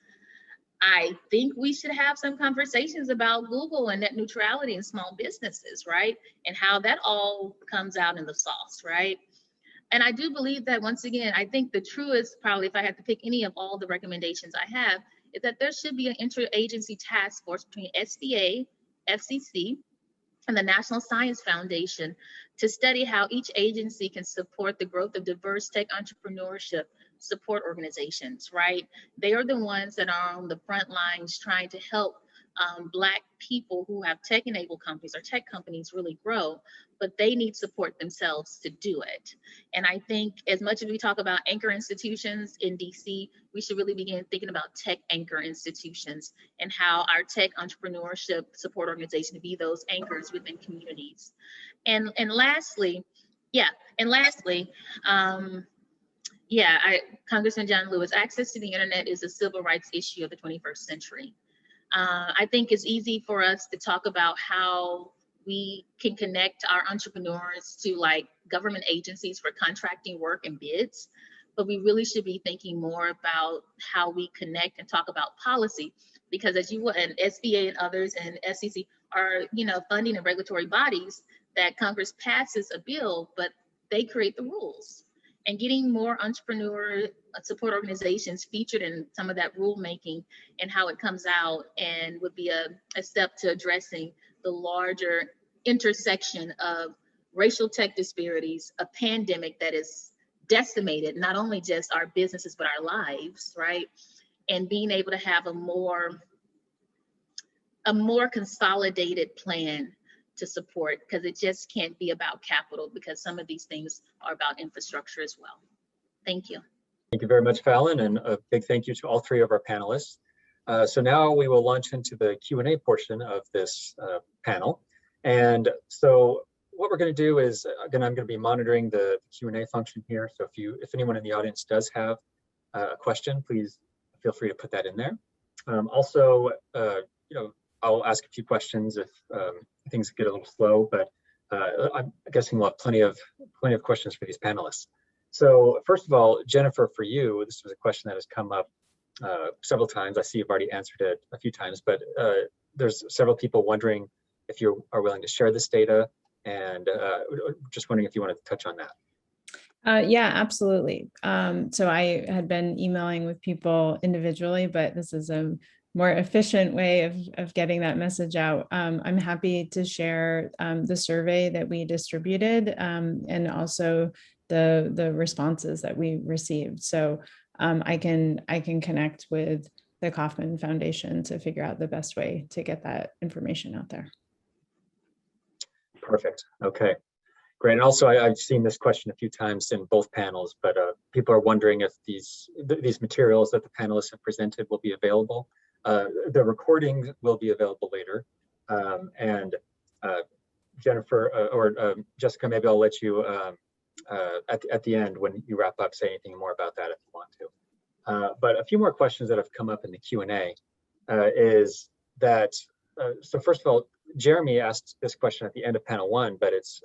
I think we should have some conversations about Google and net neutrality in small businesses, right? And how that all comes out in the sauce, right? And I do believe that, once again, I think the truest, probably if I had to pick any of all the recommendations I have, is that there should be an interagency task force between SBA, FCC, and the National Science Foundation to study how each agency can support the growth of diverse tech entrepreneurship support organizations, right? They are the ones that are on the front lines trying to help Black people who have tech-enabled companies or tech companies really grow, but they need support themselves to do it. And I think as much as we talk about anchor institutions in DC, we should really begin thinking about tech anchor institutions and how our tech entrepreneurship support organization be those anchors within communities. And lastly, Congressman John Lewis, access to the internet is a civil rights issue of the 21st century. I think it's easy for us to talk about how we can connect our entrepreneurs to like government agencies for contracting work and bids, but we really should be thinking more about how we connect and talk about policy, because as you would, and SBA and others and SEC are, you know, funding and regulatory bodies that Congress passes a bill, but they create the rules. And getting more entrepreneur support organizations featured in some of that rulemaking and how it comes out, and would be a step to addressing the larger intersection of racial tech disparities, a pandemic that is decimated not only just our businesses, but our lives, right? And being able to have a more consolidated plan to support, because it just can't be about capital, because some of these things are about infrastructure as well. Thank you. Thank you very much, Fallon, and a big thank you to all three of our panelists. So now we will launch into the Q&A portion of this panel. And so what we're going to do is, again, I'm going to be monitoring the Q&A function here. So if anyone in the audience does have a question, please feel free to put that in there. Also, you know, I'll ask a few questions if things get a little slow, but I'm guessing we'll have plenty of questions for these panelists. So first of all, Jennifer, for you, this was a question that has come up several times. I see you've already answered it a few times, but there's several people wondering if you are willing to share this data, and just wondering if you wanted to touch on that. Yeah, absolutely. So I had been emailing with people individually, but this is a more efficient way of getting that message out. I'm happy to share the survey that we distributed, and also the responses that we received. So I can connect with the Kauffman Foundation to figure out the best way to get that information out there. Perfect. Okay, great. And also, I've seen this question a few times in both panels, but people are wondering if these materials that the panelists have presented will be available. The recording will be available later. And Jennifer or Jessica, maybe I'll let you at the end, when you wrap up, say anything more about that if you want to. But a few more questions that have come up in the Q&A. is that, so first of all, Jeremy asked this question at the end of panel 1, but it's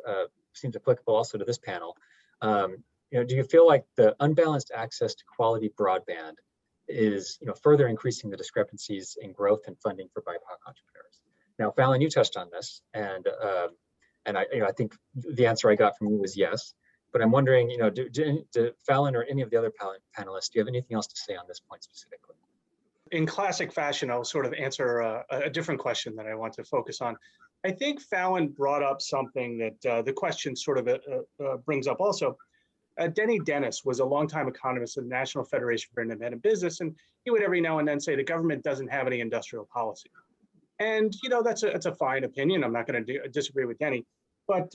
seems applicable also to this panel. Do you feel like the unbalanced access to quality broadband is further increasing the discrepancies in growth and funding for BIPOC entrepreneurs? Now, Fallon, you touched on this, and I think the answer I got from you was yes. But I'm wondering, do Fallon or any of the other panelists, do you have anything else to say on this point specifically? In classic fashion, I'll sort of answer a different question that I want to focus on. I think Fallon brought up something that the question sort of brings up also. Denny Dennis was a longtime economist of the National Federation for Independent Business, and he would every now and then say the government doesn't have any industrial policy. And that's a fine opinion. I'm not going to disagree with Denny, but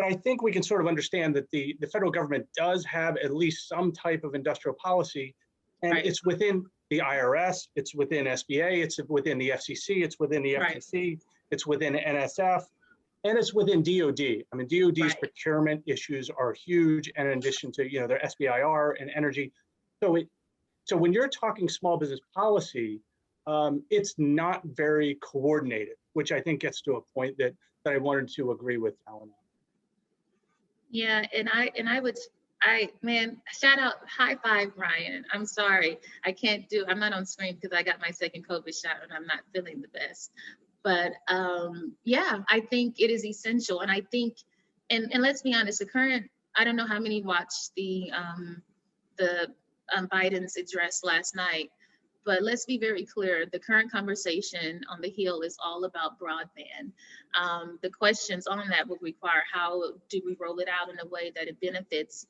I think we can sort of understand that the federal government does have at least some type of industrial policy, and it's within the IRS, it's within SBA, it's within the FCC, it's within the FTC, it's within NSF, and it's within DOD. I mean, DOD's procurement issues are huge, and in addition to their SBIR and energy. So when you're talking small business policy, it's not very coordinated, which I think gets to a point that I wanted to agree with Fallon on. Yeah, man, shout out, high five, Ryan. I'm sorry, I'm not on screen because I got my second COVID shot and I'm not feeling the best. But yeah, I think it is essential. And I think, and let's be honest, I don't know how many watched the Biden's address last night, but let's be very clear, the current conversation on the Hill is all about broadband. The questions on that would require, how do we roll it out in a way that it benefits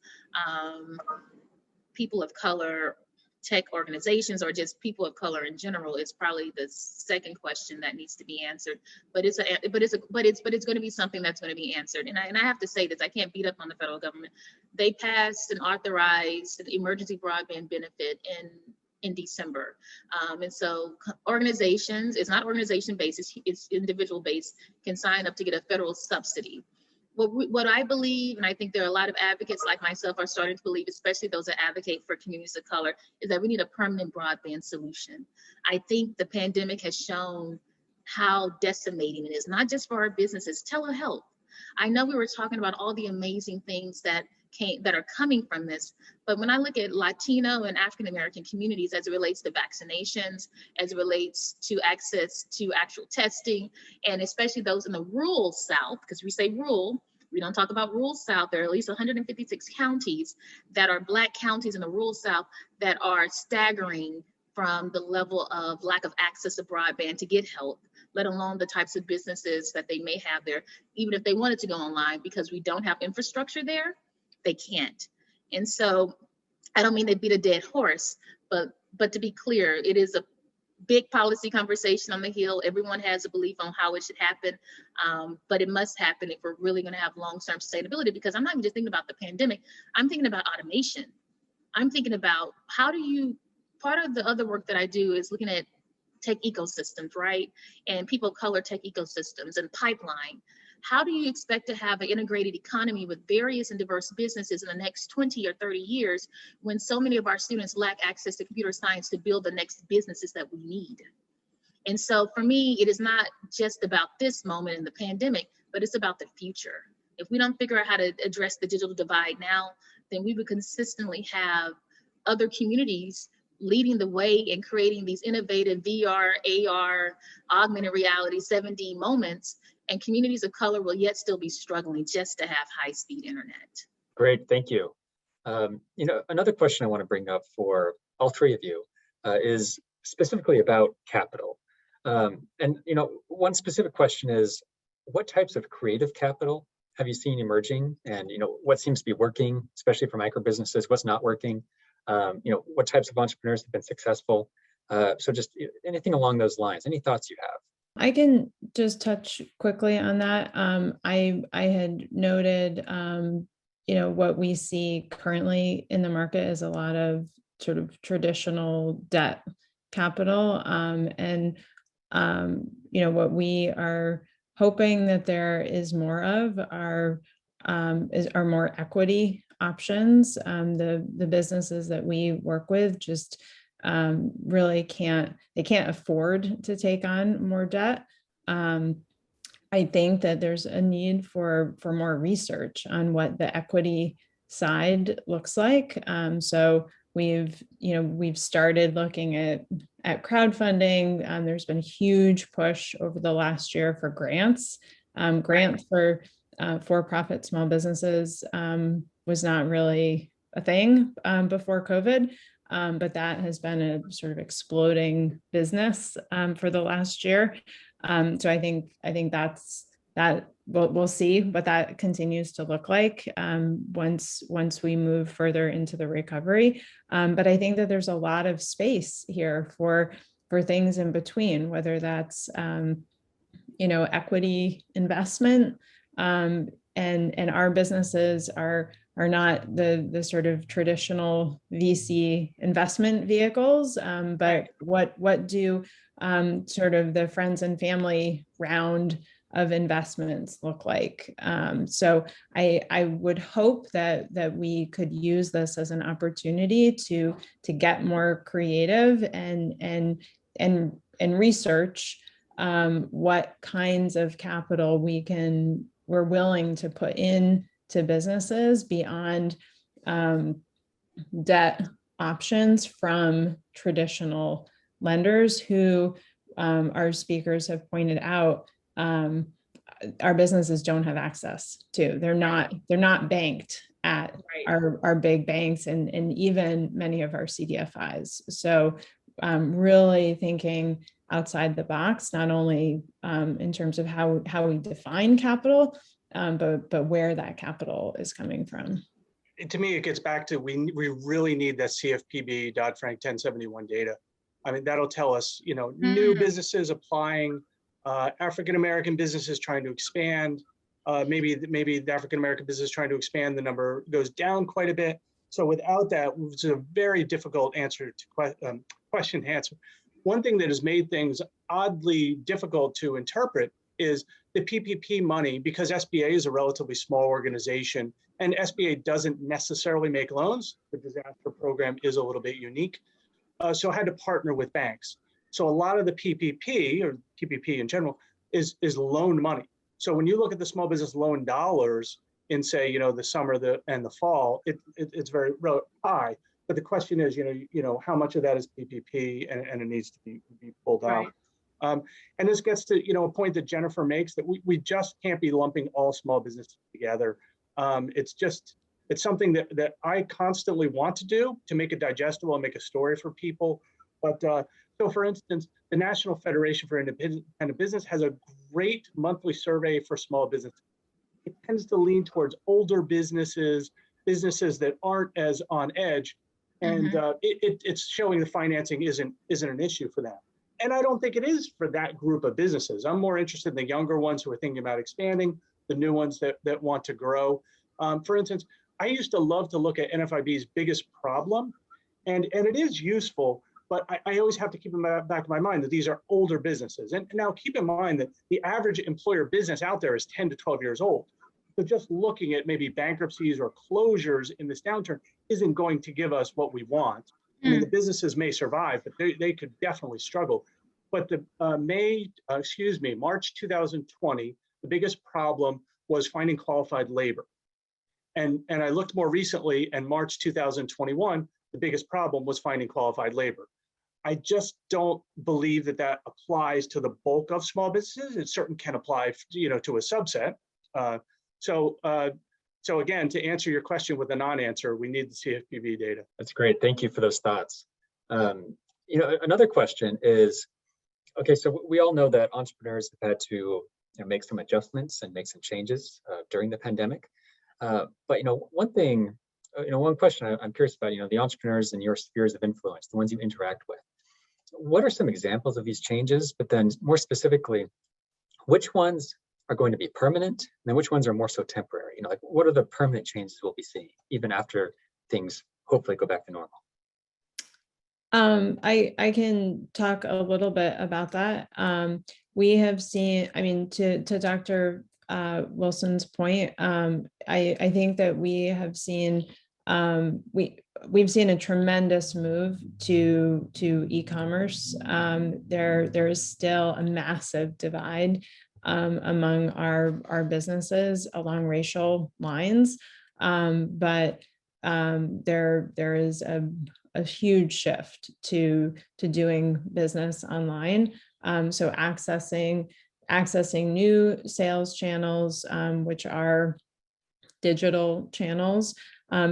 people of color, tech organizations, or just people of color in general, is probably the second question that needs to be answered. But it's going to be something that's going to be answered. And I have to say this, I can't beat up on the federal government. They passed and authorized an emergency broadband benefit in December. And so organizations, it's not organization based, it's individual based, can sign up to get a federal subsidy. What I believe, and I think there are a lot of advocates like myself are starting to believe, especially those that advocate for communities of color, is that we need a permanent broadband solution. I think the pandemic has shown how decimating it is, not just for our businesses, telehealth. I know we were talking about all the amazing things that are coming from this, but when I look at Latino and African American communities as it relates to vaccinations, as it relates to access to actual testing, and especially those in the rural South, because we say rural, we don't talk about rural South. There are at least 156 counties that are Black counties in the rural South that are staggering from the level of lack of access to broadband to get help, let alone the types of businesses that they may have there, even if they wanted to go online, because we don't have infrastructure there, they can't. And so I don't mean to beat a dead horse, but to be clear, it is a big policy conversation on the Hill. Everyone has a belief on how it should happen, but it must happen if we're really going to have long-term sustainability, because I'm not even just thinking about the pandemic, I'm thinking about automation. I'm thinking about part of the other work that I do is looking at tech ecosystems, right? And people of color tech ecosystems and pipeline. How do you expect to have an integrated economy with various and diverse businesses in the next 20 or 30 years when so many of our students lack access to computer science to build the next businesses that we need? And so for me, it is not just about this moment in the pandemic, but it's about the future. If we don't figure out how to address the digital divide now, then we would consistently have other communities leading the way and creating these innovative VR, AR, augmented reality, 7D moments, and communities of color will yet still be struggling just to have high-speed internet. Great, thank you. Another question I want to bring up for all three of you is specifically about capital. One specific question is, what types of creative capital have you seen emerging? And what seems to be working, especially for micro businesses, what's not working? What types of entrepreneurs have been successful? So just anything along those lines, any thoughts you have? I can just touch quickly on that. I had noted, what we see currently in the market is a lot of sort of traditional debt capital. What we are hoping that there is more of are more equity options. The businesses that we work with just really can't afford to take on more debt. I think that there's a need for more research on what the equity side looks like. So we've started looking at crowdfunding. There's been a huge push over the last year for grants. Grants for for-profit small businesses was not really a thing before COVID, but that has been a sort of exploding business for the last year. So I think that we'll see what that continues to look like once we move further into the recovery. But I think that there's a lot of space here for things in between, whether that's equity investment, and our businesses are not the sort of traditional VC investment vehicles, but what do sort of the friends and family round of investments look like? So I would hope that we could use this as an opportunity to get more creative and research what kinds of capital we're willing to put in to businesses beyond debt options from traditional lenders who our speakers have pointed out our businesses don't have access to. They're not banked at our big banks and even many of our CDFIs. So really thinking outside the box, not only in terms of how we define capital, but where that capital is coming from. To me, it gets back to we really need that CFPB Dodd-Frank 1071 data. I mean, that'll tell us, new businesses applying, African-American businesses trying to expand, maybe the African-American business trying to expand, the number goes down quite a bit. So without that, it's a very difficult question to answer. One thing that has made things oddly difficult to interpret is the PPP money, because SBA is a relatively small organization and SBA doesn't necessarily make loans. The disaster program is a little bit unique. So I had to partner with banks. So a lot of the PPP or PPP in general is loan money. So when you look at the small business loan dollars in say, the summer and the fall, it's very high. But the question is, how much of that is PPP and it needs to be pulled out. And this gets to, a point that Jennifer makes that we just can't be lumping all small businesses together. It's something that I constantly want to do to make it digestible and make a story for people. But so for instance, the National Federation for Independent Business has a great monthly survey for small businesses. It tends to lean towards older businesses that aren't as on edge. And it's showing the financing isn't an issue for them. And I don't think it is for that group of businesses. I'm more interested in the younger ones who are thinking about expanding, the new ones that want to grow. For instance, I used to love to look at NFIB's biggest problem, and it is useful, but I always have to keep in the back of my mind that these are older businesses. And now keep in mind that the average employer business out there is 10 to 12 years old. So just looking at maybe bankruptcies or closures in this downturn isn't going to give us what we want. I mean, the businesses may survive, but they could definitely struggle. But the March 2020, the biggest problem was finding qualified labor. And I looked more recently, and March 2021, the biggest problem was finding qualified labor. I just don't believe that applies to the bulk of small businesses. It certainly can apply, to a subset. So again, to answer your question with a non-answer, we need the CFPB data. That's great. Thank you for those thoughts. Another question is, okay, so we all know that entrepreneurs have had to make some adjustments and make some changes during the pandemic. But one question I'm curious about, the entrepreneurs in your spheres of influence, the ones you interact with, what are some examples of these changes? But then more specifically, which ones are going to be permanent, and then which ones are more so temporary? What are the permanent changes we'll be seeing even after things hopefully go back to normal? I can talk a little bit about that. We have seen, to Dr. Wilson's point, I think that we have seen we've seen a tremendous move to e-commerce. There is still a massive divide among our businesses along racial lines, but there is a huge shift to doing business online. So accessing new sales channels, which are digital channels,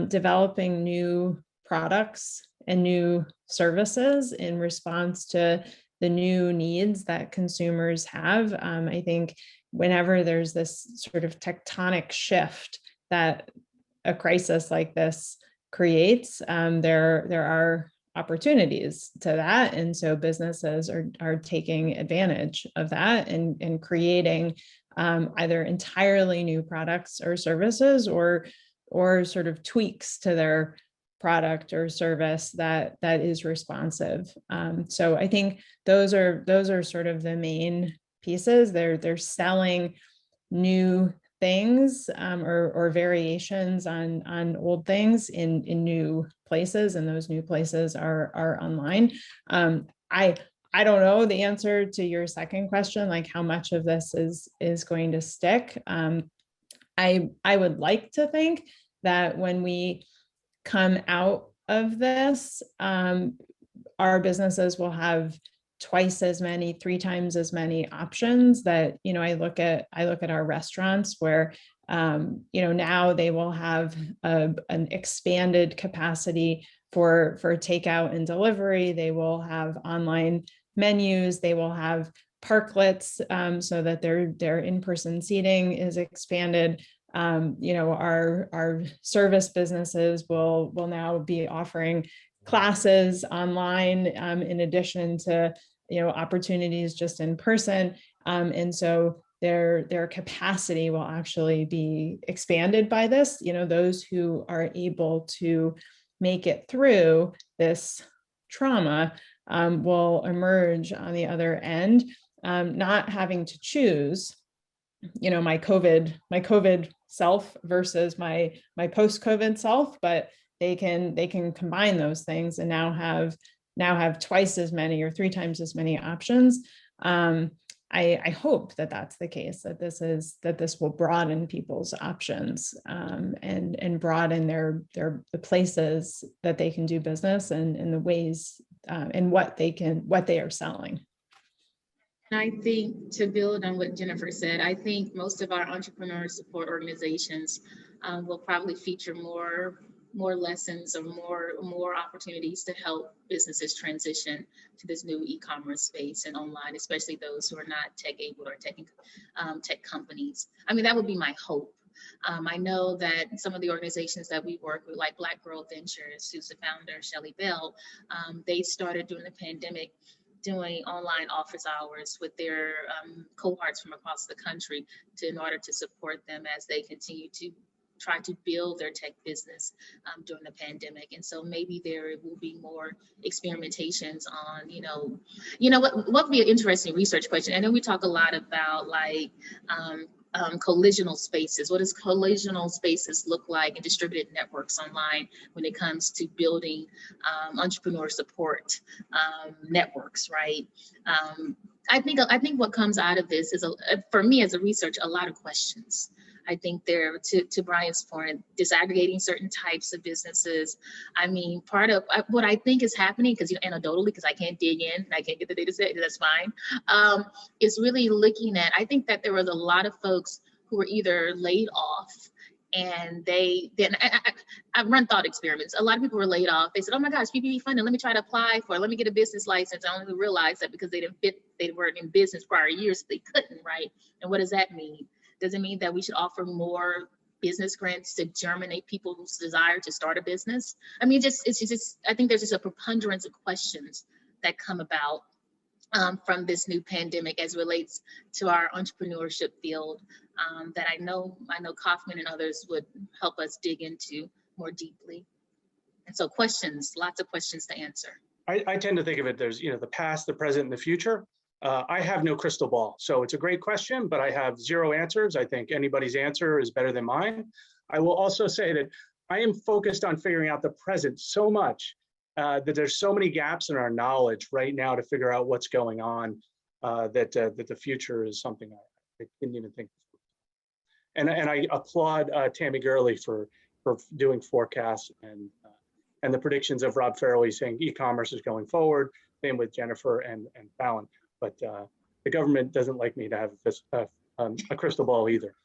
developing new products and new services in response to the new needs that consumers have. I think whenever there's this sort of tectonic shift that a crisis like this creates, there are opportunities to that. And so businesses are taking advantage of that and creating either entirely new products or services or sort of tweaks to their product or service that is responsive. So I think those are sort of the main pieces. They're selling new things or variations on old things in new places, and those new places are online. I don't know the answer to your second question, like how much of this is going to stick. I would like to think that when we come out of this, our businesses will have twice as many, 3 times as many options. That, I look at our restaurants where, now they will have an expanded capacity for takeout and delivery. They will have online menus. They will have parklets, so that their in-person seating is expanded. Our service businesses will now be offering classes online, in addition to opportunities just in person, and so their capacity will actually be expanded by this. Those who are able to make it through this trauma will emerge on the other end, not having to choose my COVID self versus my post-COVID self, but they can combine those things and now have twice as many or 3 times as many options. I hope that that's the case, that this will broaden people's options, and broaden the places that they can do business and the ways and what they are selling. And I think, to build on what Jennifer said, I think most of our entrepreneur support organizations will probably feature more lessons or more opportunities to help businesses transition to this new e-commerce space and online, especially those who are not tech-enabled or tech companies. I mean, that would be my hope. I know that some of the organizations that we work with, like Black Girl Ventures, who's the founder, Shelley Bell, they started during the pandemic doing online office hours with their cohorts from across the country in order to support them as they continue to try to build their tech business during the pandemic. And so maybe there will be more experimentations on, what would be an interesting research question. I know we talk a lot about like collisional spaces. What does collisional spaces look like in distributed networks online when it comes to building entrepreneur support networks, right? I think what comes out of this is, for me as a researcher, a lot of questions. I think there, to Brian's point, disaggregating certain types of businesses. I mean, part of what I think is happening, because anecdotally, because I can't dig in and I can't get the data set, that's fine, is really looking at, I think that there was a lot of folks who were either laid off, and I've run thought experiments. A lot of people were laid off. They said, oh my gosh, PPP funding, let me try to apply for it. Let me get a business license. I only realized that because they weren't in business prior years, so they couldn't, right? And what does that mean? Does it mean that we should offer more business grants to germinate people's desire to start a business? I mean, I think there's just a preponderance of questions that come about from this new pandemic as relates to our entrepreneurship field that I know Kauffman and others would help us dig into more deeply. And so questions, lots of questions to answer. I tend to think of it, there's the past, the present, and the future. I have no crystal ball, so it's a great question, but I have 0 answers. I think anybody's answer is better than mine. I will also say that I am focused on figuring out the present so much that there's so many gaps in our knowledge right now to figure out what's going on that the future is something I didn't even think. And I applaud Tami Gurley for doing forecasts and the predictions of Rob Fairlie saying e-commerce is going forward. Same with Jennifer and Fallon. But the government doesn't like me to have a crystal ball either.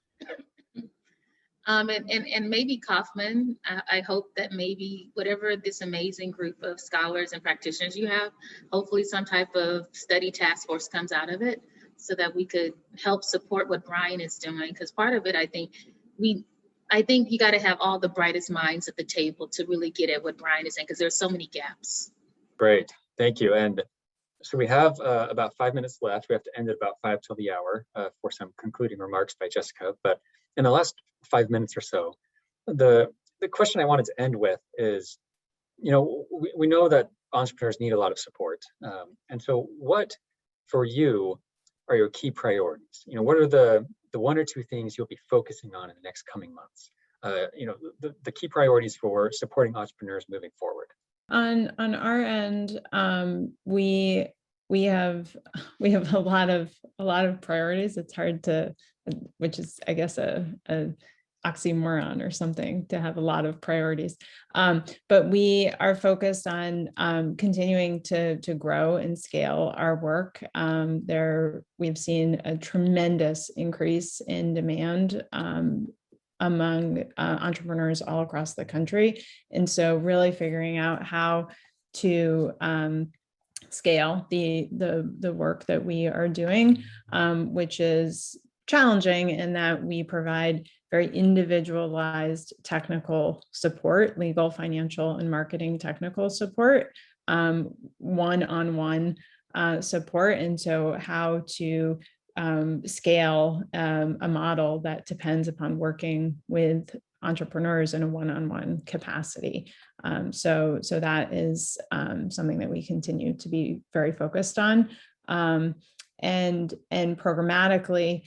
And maybe Kauffman, I hope that maybe whatever this amazing group of scholars and practitioners you have, hopefully some type of study task force comes out of it so that we could help support what Brian is doing. Because part of it, I think you got to have all the brightest minds at the table to really get at what Brian is saying, because there's so many gaps. Great, thank you. And so we have about 5 minutes left. We have to end at about 5 till the hour for some concluding remarks by Jessica. But in the last 5 minutes or so, the question I wanted to end with is, we know that entrepreneurs need a lot of support. And so what, for you, are your key priorities? What are the 1 or 2 things you'll be focusing on in the next coming months? The key priorities for supporting entrepreneurs moving forward. On our end, we have a lot of priorities. It's hard to, which is, I guess, a oxymoron or something, to have a lot of priorities. But we are focused on continuing to grow and scale our work. We've seen a tremendous increase in demand among entrepreneurs all across the country. And so really figuring out how to scale the work that we are doing, which is challenging in that we provide very individualized technical support, legal, financial, and marketing technical support, one-on-one support. And so how to scale a model that depends upon working with entrepreneurs in a one-on-one capacity. So that is something that we continue to be very focused on. And programmatically,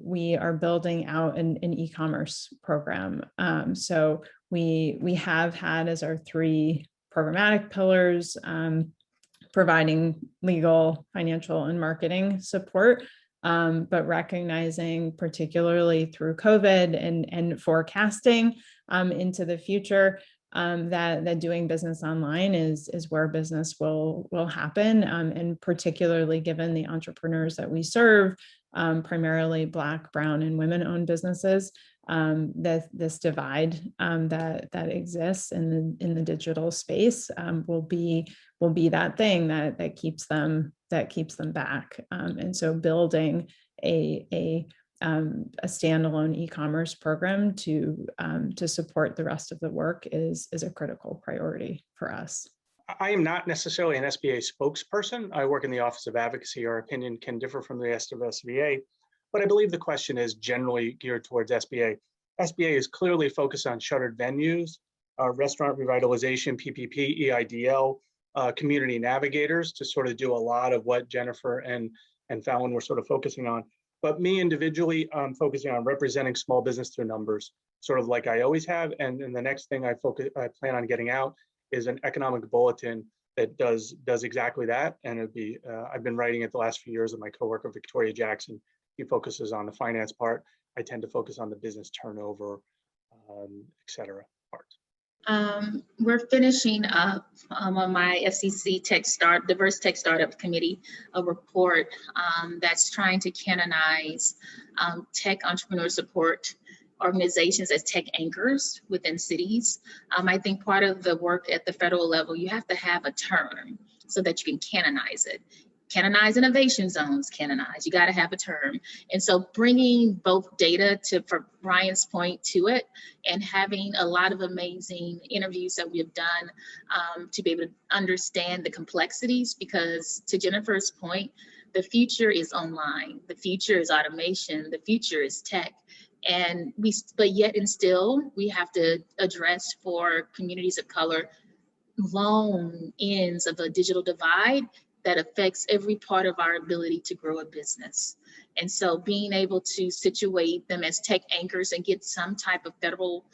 we are building out an e-commerce program. So we have had as our 3 programmatic pillars, providing legal, financial, and marketing support, but recognizing, particularly through COVID and forecasting into the future, that doing business online is where business will happen, and particularly given the entrepreneurs that we serve, primarily Black, Brown, and women-owned businesses, this divide that exists in the digital space will be that thing that keeps them back. And so building a standalone e-commerce program to support the rest of the work is a critical priority for us. I am not necessarily an SBA spokesperson. I work in the Office of Advocacy. Our opinion can differ from the rest of SBA, but I believe the question is generally geared towards SBA. SBA is clearly focused on shuttered venues, restaurant revitalization, PPP, EIDL, community navigators to sort of do a lot of what Jennifer and Fallon were sort of focusing on. But me individually, I'm focusing on representing small business through numbers, sort of like I always have. And the next thing I plan on getting out is an economic bulletin that does exactly that. And it'd be, I've been writing it the last few years with my coworker, Victoria Jackson. He focuses on the finance part. I tend to focus on the business turnover, et cetera part. We're finishing up on my FCC Diverse Tech Startup Committee, a report that's trying to canonize tech entrepreneur support organizations as tech anchors within cities. I think part of the work at the federal level, you have to have a term so that you can canonize it. Canonize innovation zones, canonize, you got to have a term. And so bringing both data for Brian's point to it, and having a lot of amazing interviews that we have done to be able to understand the complexities, because to Jennifer's point, the future is online, the future is automation, the future is tech. But yet and still, we have to address for communities of color long ends of a digital divide that affects every part of our ability to grow a business. And so being able to situate them as tech anchors and get some type of federal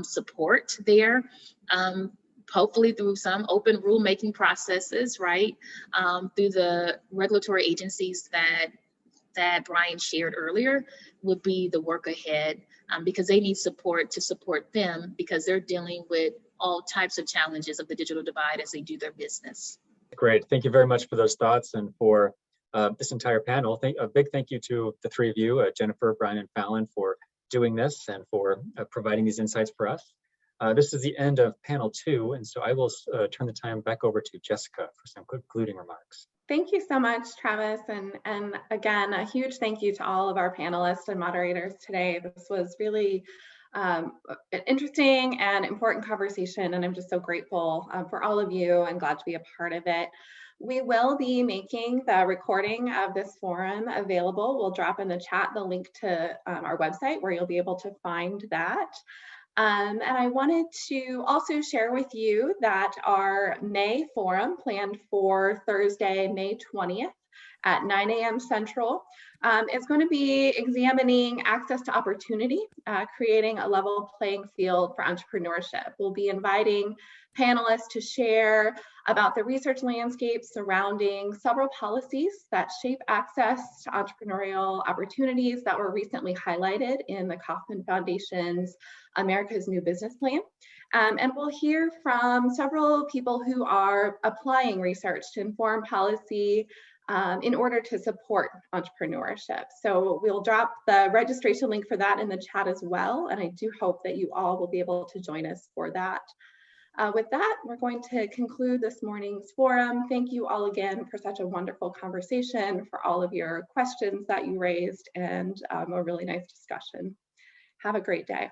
support there, hopefully through some open rulemaking processes, right? Through the regulatory agencies that Brian shared earlier, would be the work ahead, because they need support to support them, because they're dealing with all types of challenges of the digital divide as they do their business. Great. Thank you very much for those thoughts and for this entire panel. A big thank you to the three of you, Jennifer, Brian, and Fallon, for doing this and for providing these insights for us. This is the end of panel 2, and so I will turn the time back over to Jessica for some concluding remarks. Thank you so much, Travis. And again, a huge thank you to all of our panelists and moderators today. This was really an interesting and important conversation, and I'm just so grateful for all of you and glad to be a part of it. We will be making the recording of this forum available. We'll drop in the chat the link to our website where you'll be able to find that. And I wanted to also share with you that our May forum, planned for Thursday, May 20th at 9 a.m. Central, is going to be examining access to opportunity, creating a level playing field for entrepreneurship. We'll be inviting panelists to share about the research landscape surrounding several policies that shape access to entrepreneurial opportunities that were recently highlighted in the Kauffman Foundation's America's New Business Plan. And we'll hear from several people who are applying research to inform policy in order to support entrepreneurship. So we'll drop the registration link for that in the chat as well. And I do hope that you all will be able to join us for that. With that, we're going to conclude this morning's forum. Thank you all again for such a wonderful conversation, for all of your questions that you raised, and a really nice discussion. Have a great day.